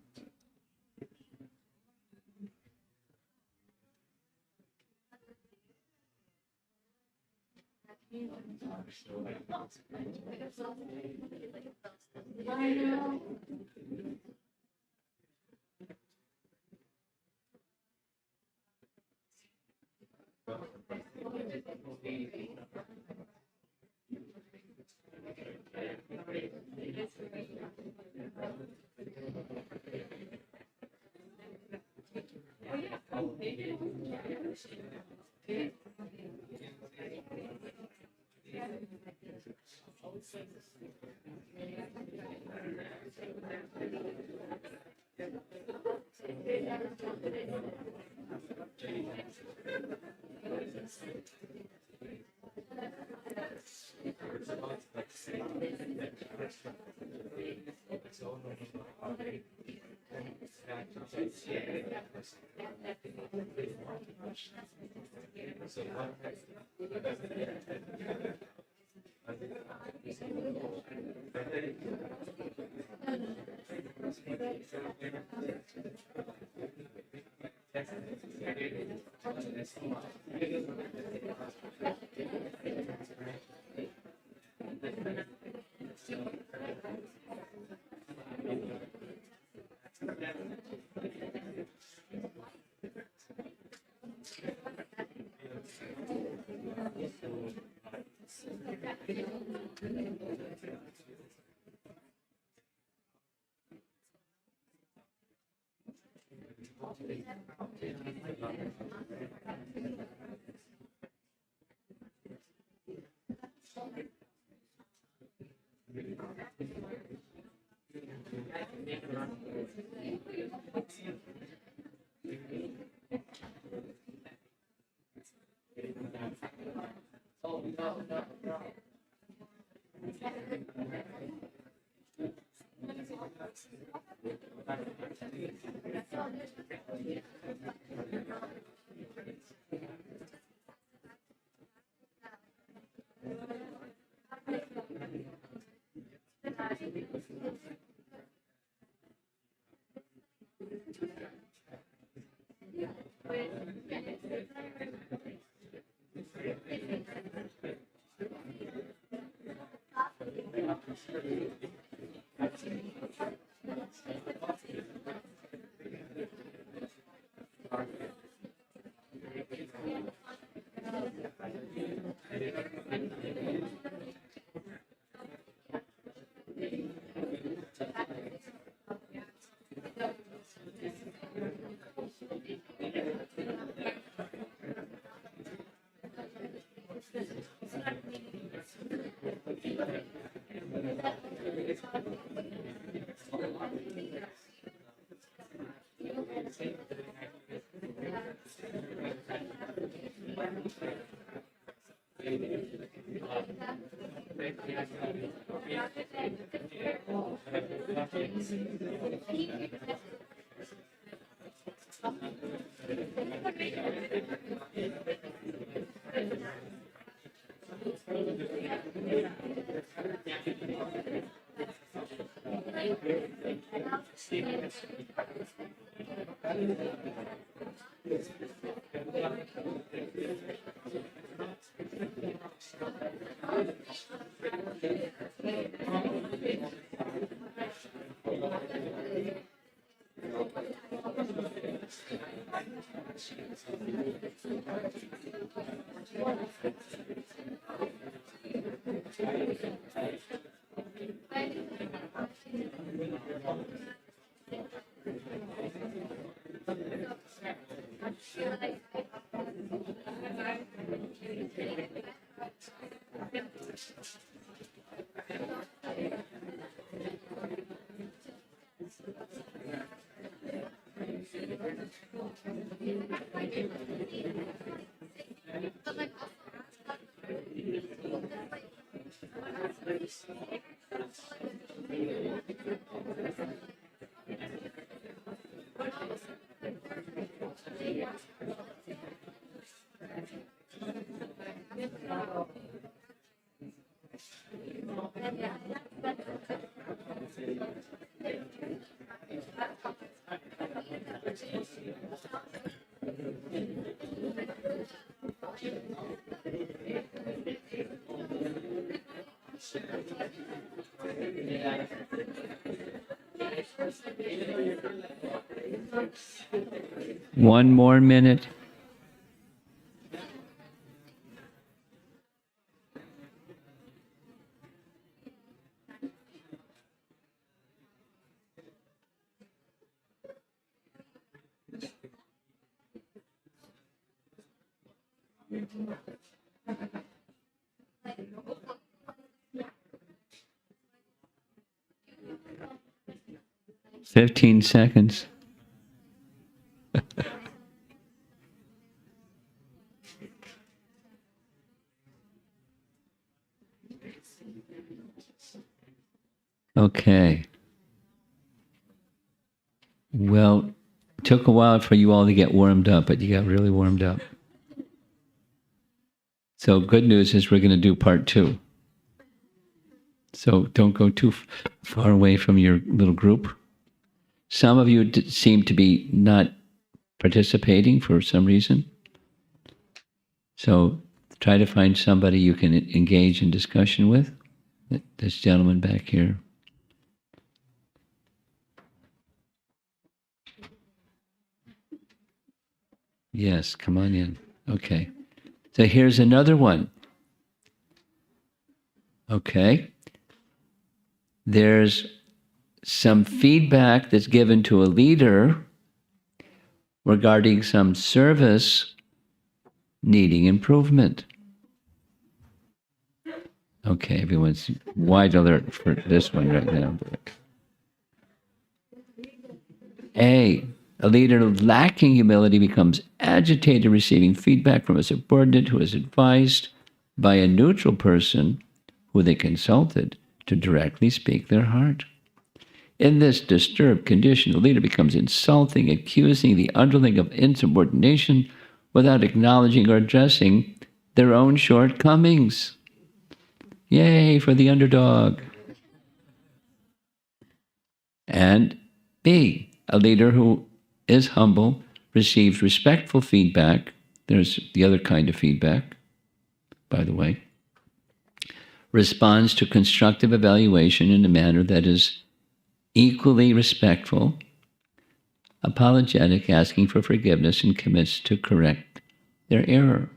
One more minute. Fifteen seconds. Okay. Well, it took a while for you all to get warmed up, but you got really warmed up. So good news is we're going to do part 2. So don't go too far away from your little group. Some of you seem to be not participating for some reason. So try to find somebody you can engage in discussion with. This gentleman back here. Yes, come on in. Okay. So here's another one. Okay. There's some feedback that's given to a leader regarding some service needing improvement. Okay, everyone's wide alert for this one right now. A leader lacking humility becomes agitated receiving feedback from a subordinate who is advised by a neutral person who they consulted to directly speak their heart. In this disturbed condition, the leader becomes insulting, accusing the underling of insubordination without acknowledging or addressing their own shortcomings. Yay for the underdog. And B, a leader who is humble, receives respectful feedback. There's the other kind of feedback, by the way. Responds to constructive evaluation in a manner that is equally respectful, apologetic, asking for forgiveness, and commits to correct their error.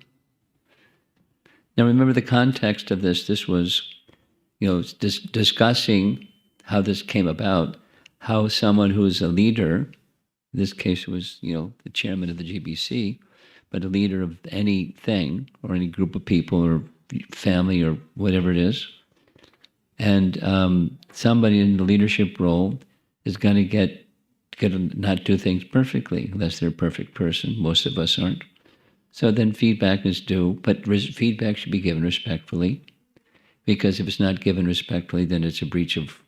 Now remember the context of this. This was, discussing how this came about, how someone who is a leader, in this case it was, the chairman of the GBC, but a leader of anything or any group of people or family or whatever it is, and somebody in the leadership role is going to get not do things perfectly unless they're a perfect person. Most of us aren't. So then feedback is due, but feedback should be given respectfully, because if it's not given respectfully, then it's a breach of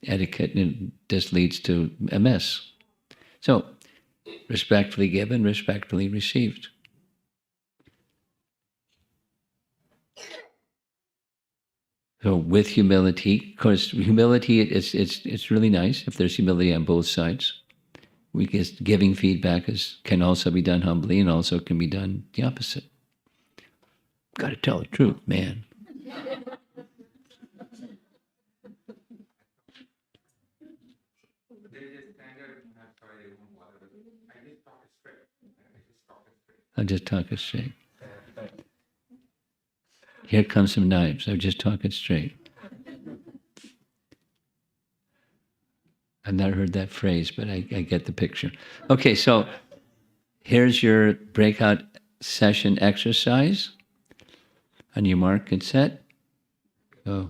etiquette and this leads to a mess. So respectfully given, respectfully received. So with humility, of course, humility, it's really nice if there's humility on both sides. Because giving feedback can also be done humbly and also can be done the opposite. Got to tell the truth, man. I'll just talk it straight. Here comes some knives. I'll just talk it straight. I've never heard that phrase, but I get the picture. Okay, so here's your breakout session exercise. On your mark and set. Go.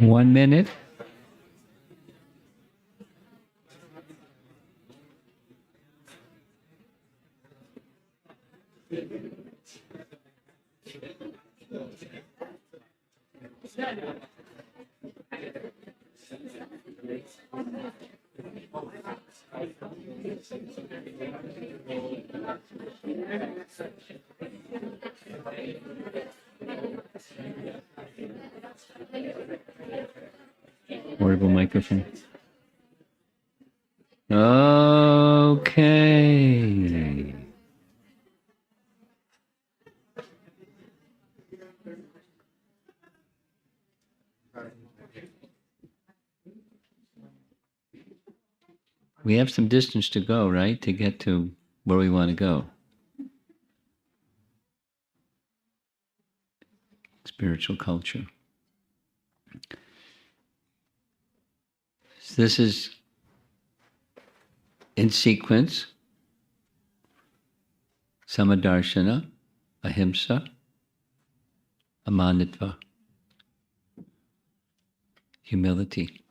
1 minute. Portable microphone. Okay. We have some distance to go, right, to get to where we want to go. Spiritual culture. So this is in sequence: Samadarshana, Ahimsa, Amanitva, humility.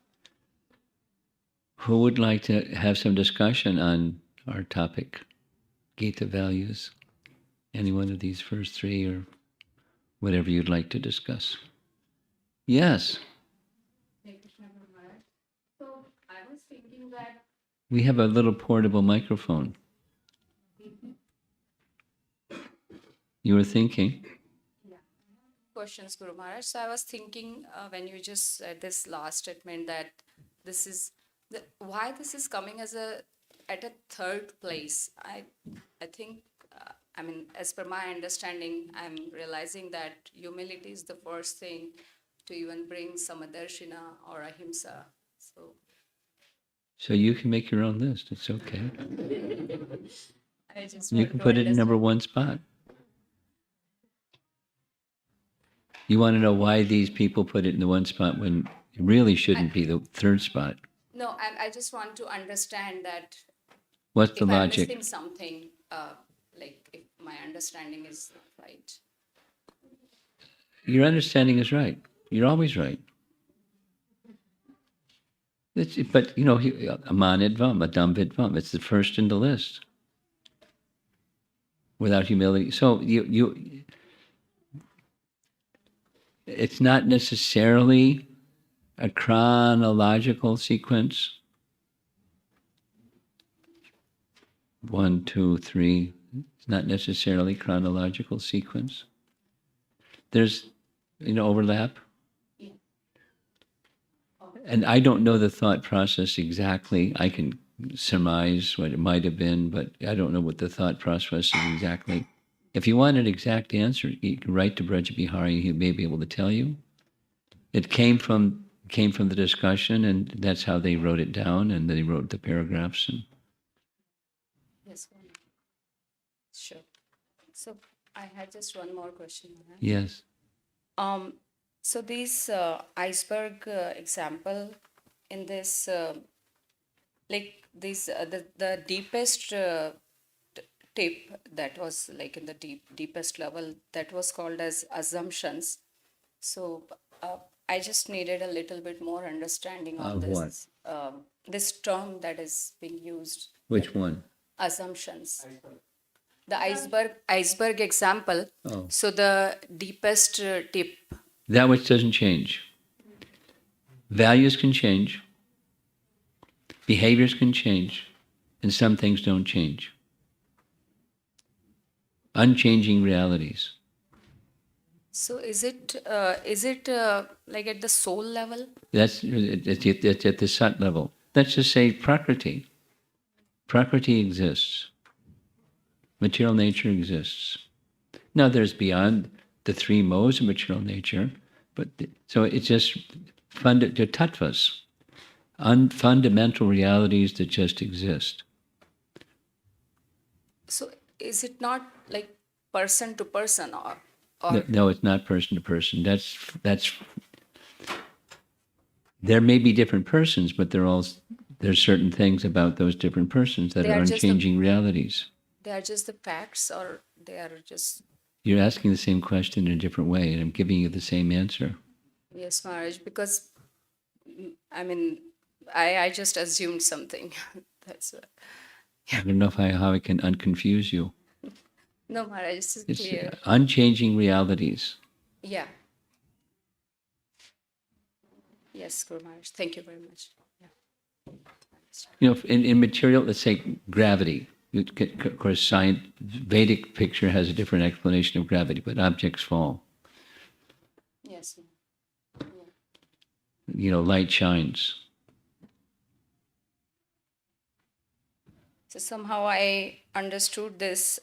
Who would like to have some discussion on our topic, Gita values. Any one of these first three or whatever you'd like to discuss. Yes, Hare Krishna Guru Maharaj. So I was thinking that we have a little portable microphone. You were thinking? questions, Guru Maharaj. So I was thinking when you just said this last statement that this is why this is coming as at a third place. I think I mean, as per my understanding, I'm realizing that humility is the first thing to even bring samadarshina or ahimsa. So you can make your own list. It's okay. I just You want can to put it in number understand. one spot. You want to know why these people put it in the one spot when it really shouldn't be the third spot. No, I just want to understand that What's the if I'm logic? missing something, like if my understanding is not right. Your understanding is right. You're always right. But, you know, amanidvam, adamvidvam, it's the first in the list. Without humility. So it's not necessarily a chronological sequence. 1, 2, 3. It's not necessarily chronological sequence. There's, overlap. And I don't know the thought process exactly. I can surmise what it might have been, but I don't know what the thought process is exactly. If you want an exact answer, you can write to Braja Bihari. He may be able to tell you. It came from the discussion, and that's how they wrote it down, and they wrote the paragraphs. And Yes, ma'am. Sure. So I had just one more question. Maharaj. yes, So this iceberg example in this, like this, the deepest tip that was like in the deepest level that was called as assumptions. So I just needed a little bit more understanding on Of what? this. This term that is being used, which one? assumptions. The iceberg example. Oh, So the deepest tip. that which doesn't change. Values can change. Behaviors can change, and some things don't change. Unchanging realities. So is it like at the soul level? It's at the sat level. Let's just say Prakriti. Prakriti exists. Material nature exists. Now there's beyond the three modes of material nature, but so it's just the tattvas, fundamental realities that just exist. So is it not like person to person or No, it's not person to person. That's. There may be different persons, but there's certain things about those different persons that They are are just the- unchanging realities. they are just the facts or they are just You're asking the same question in a different way, and I'm giving you the same answer. yes, Maharaj, because I mean I just assumed something. That's what. I don't know how I can unconfuse you. No, Maharaj, this is It's clear. unchanging realities. Yeah. Yes, Guru Maharaj. Thank you very much. Yeah. In material, let's say gravity. Of course, Vedic picture has a different explanation of gravity, but objects fall. Yes. Light shines. So somehow I understood this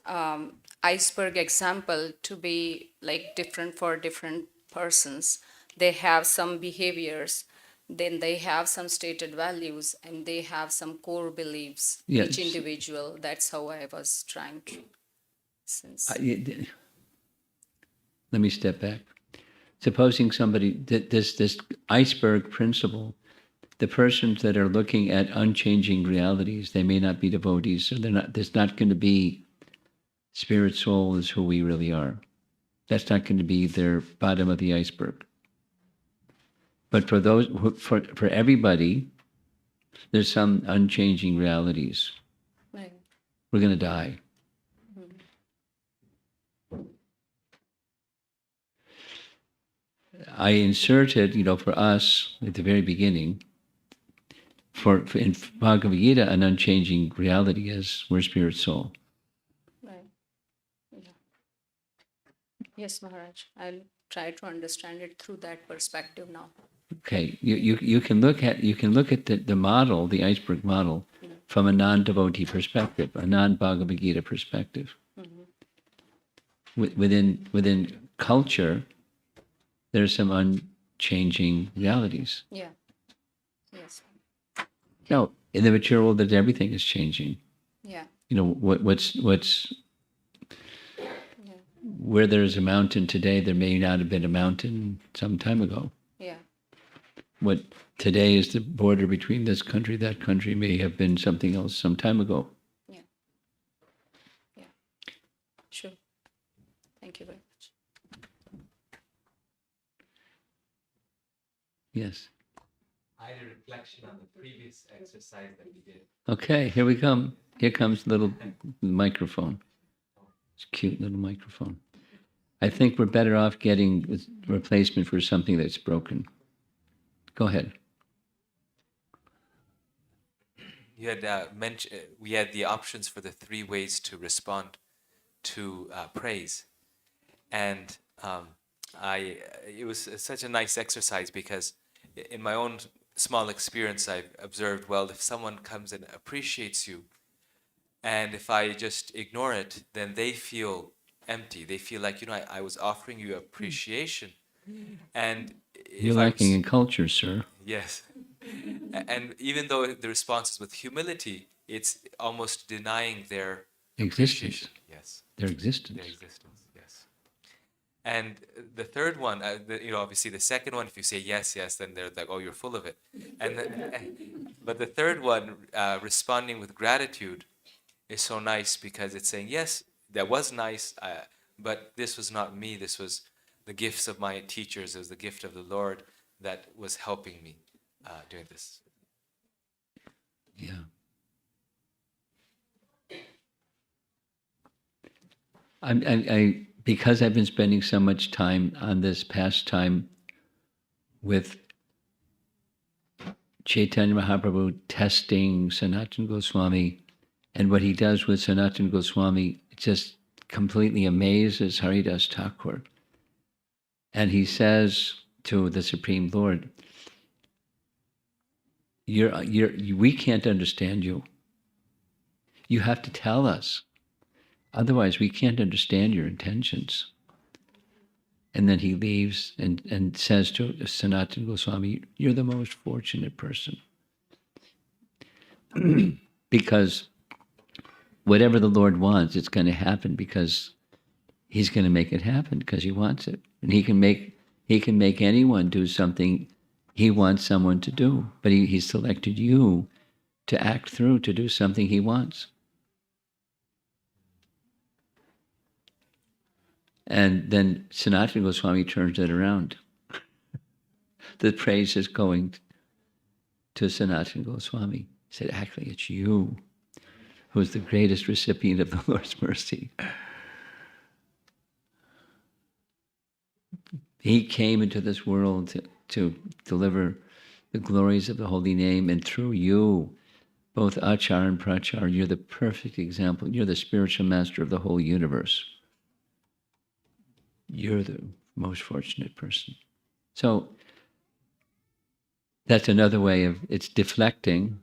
iceberg example to be like different for different persons. They have some behaviors, then they have some stated values, and they have some core beliefs. Yes. Each individual. That's how I was trying to. Since Let me step back. Supposing somebody, this iceberg principle, the persons that are looking at unchanging realities, they may not be devotees, so there's not going to be spirit soul is who we really are. That's not going to be their bottom of the iceberg. But for those, for everybody, there's some unchanging realities. right. we're going to die. I inserted, for us at the very beginning, for in Bhagavad Gita, an unchanging reality is we're spirit soul. Right. Yeah. Yes, Maharaj. I'll try to understand it through that perspective now. Okay, you can look at the model, the iceberg model, from a non-devotee perspective, a non-Bhagavad Gita perspective. Within culture, there's some unchanging realities. Yeah. Yes. No, in the mature world, that everything is changing. Yeah. What's where there's a mountain today, there may not have been a mountain some time ago. Yeah. What today is the border between this country, that country may have been something else some time ago. Yeah. Yeah. Sure. Thank you very much. Yes. I had a reflection on the previous exercise that we did. Okay, here we come. Here comes the little microphone. It's a cute little microphone. I think we're better off getting a replacement for something that's broken. Go ahead. You had mentioned we had the options for the 3 ways to respond to praise, and it was such a nice exercise because in my own small experience, I've observed, well, if someone comes and appreciates you, and if I just ignore it, then they feel empty. They feel like, I was offering you appreciation. And You're lacking in culture, sir. Yes. And even though the response is with humility, it's almost denying their Existence. appreciation. Yes. Their existence. Their existence, yes. And the third one, obviously the second one, if you say yes, then they're like, oh, you're full of it. But the third one, responding with gratitude, is so nice because it's saying, yes, that was nice, but this was not me. This was the gifts of my teachers. It was the gift of the Lord that was helping me doing this. Yeah. I because I've been spending so much time on this pastime with Chaitanya Mahaprabhu testing Sanatana Goswami, and what he does with Sanatana Goswami, it just completely amazes Haridas Thakur. And he says to the Supreme Lord, we can't understand you. You have to tell us. Otherwise, we can't understand your intentions. And then he leaves and says to Sanatana Goswami, you're the most fortunate person. Because whatever the Lord wants, it's going to happen because he's going to make it happen because he wants it. And he can make anyone do something he wants someone to do. But he selected you to act through, to do something he wants. And then Sanatana Goswami turns it around. The praise is going to Sanatana Goswami. He said, actually, it's you who's the greatest recipient of the Lord's mercy. He came into this world to deliver the glories of the holy name, and through you, both Achar and Prachar, you're the perfect example. You're the spiritual master of the whole universe. You're the most fortunate person. So that's another way of, it's deflecting,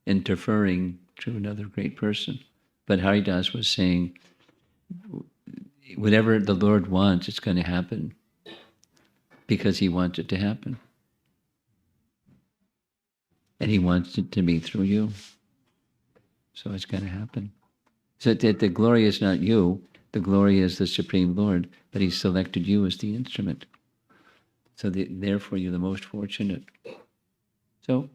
interfering to another great person. But Haridas was saying, whatever the Lord wants, it's going to happen because he wants it to happen. And he wants it to be through you. So it's going to happen. So that the glory is not you, the glory is the Supreme Lord, but he selected you as the instrument. So therefore you're the most fortunate. So,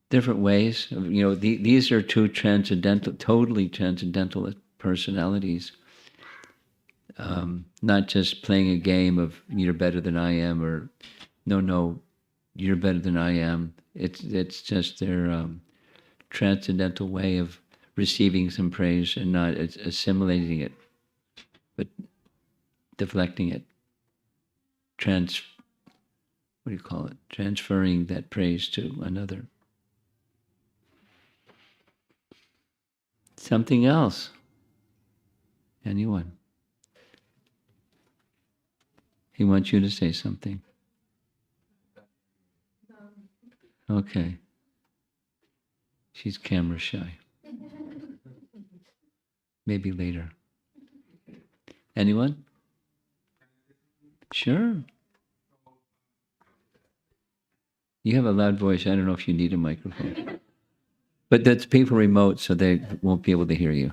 different ways. These are two totally transcendental personalities. Not just playing a game of you're better than I am, or no, you're better than I am. It's just their transcendental way of receiving some praise and not assimilating it, but deflecting it. What do you call it? Transferring that praise to another. Something else? Anyone? He wants you to say something. Okay. She's camera shy. Maybe later. Anyone? Sure. You have a loud voice. I don't know if you need a microphone. But that's people remote, so they won't be able to hear you.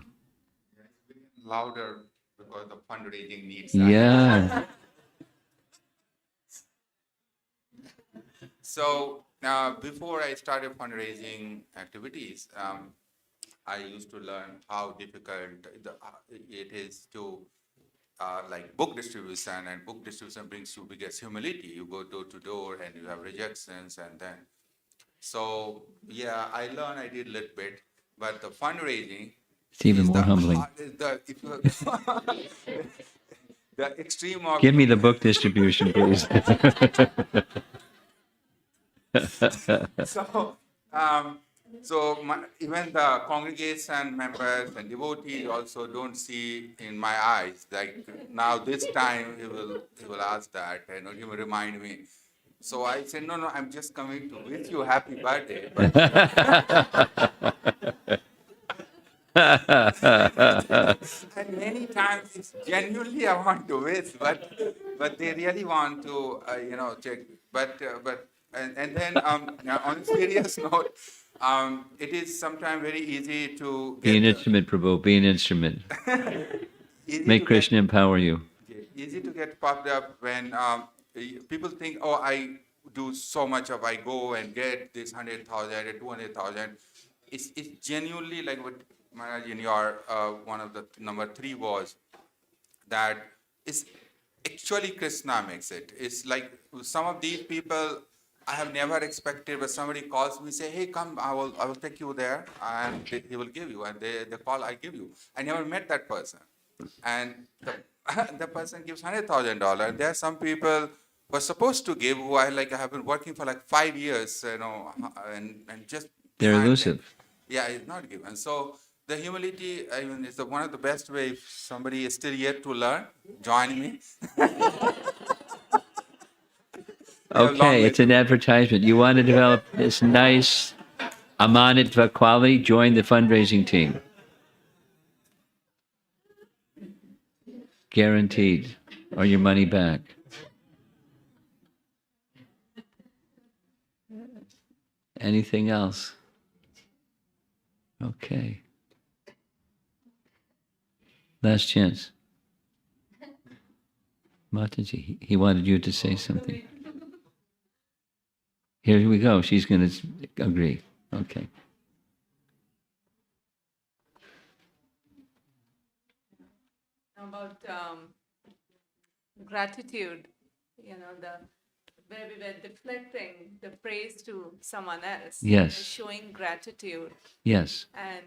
Louder because the fundraising needs. Yeah. So before I started fundraising activities, I used to learn how difficult it is to like book distribution, and book distribution brings you biggest humility. You go door to door and you have rejections, and then so yeah, I learned, I did a little bit, but the fundraising It's even is more the humbling. the extreme of Give me the book distribution, please. so even the congregation members and devotees also don't see in my eyes, like now this time he will ask that, and he will remind me. So I said, no, I'm just coming to wish you happy birthday. But, and many times it's genuinely I want to wish, but they really want to check. But and then now on a serious note, it is sometimes very easy to Be an get instrument, Prabhu. Be an instrument. easy Make to Krishna empower you. easy to get puffed up when people think, oh, I do so much I go and get this 100,000 or 200,000. It's genuinely like what Maharaj in your one of the number 3 was, that it's actually Krishna makes it. It's like some of these people I have never expected, but somebody calls me, say, hey, come, I will take you there, and he will give you, and they call, I give you. I never met that person. And the person gives $100,000. There are some people who are supposed to give, who I have been working for like 5 years, and just They're behind them. elusive. Yeah, it's not given. So the humility, I mean, is one of the best way. If somebody is still yet to learn, join me. Okay, it's an advertisement. You want to develop this nice amanitva quality? Join the fundraising team. Guaranteed, or your money back. Anything else? Okay. Last chance. Mataji, he wanted you to say something. Here we go. She's going to agree. Okay. About gratitude, where we were deflecting the praise to someone else. Yes. Showing gratitude Yes. and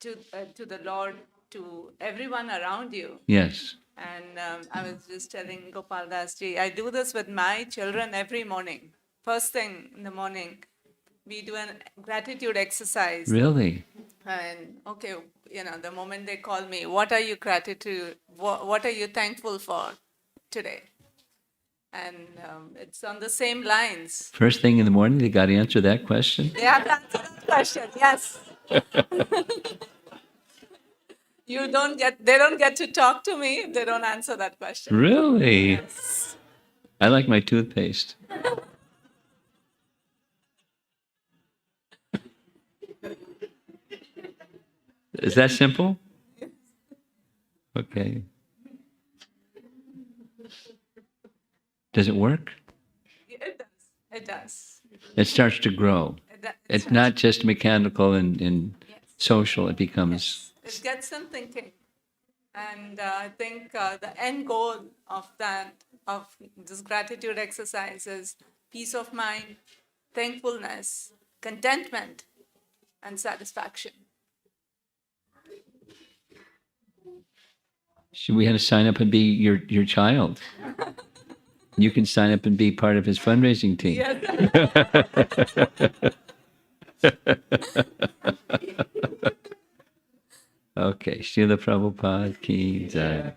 to the Lord, to everyone around you. Yes. And I was just telling Gopal Das ji, I do this with my children every morning. First thing in the morning, we do a gratitude exercise. Really? And okay, the moment they call me, what are you gratitude? What are you thankful for today? And it's on the same lines. First thing in the morning, they got to answer that question? They have to answer that question, yes. They don't get to talk to me if they don't answer that question. Really? Yes. I like my toothpaste. Is that simple? Okay. Does it work? It does. It does. It starts to grow. It's not just mechanical and Yes. social. It becomes... It gets them thinking. And I think the end goal of this gratitude exercise is peace of mind, thankfulness, contentment. and satisfaction. Should we have to sign up and be your child? You can sign up and be part of his fundraising team. Yes. Okay, Srila Prabhupada ki jai.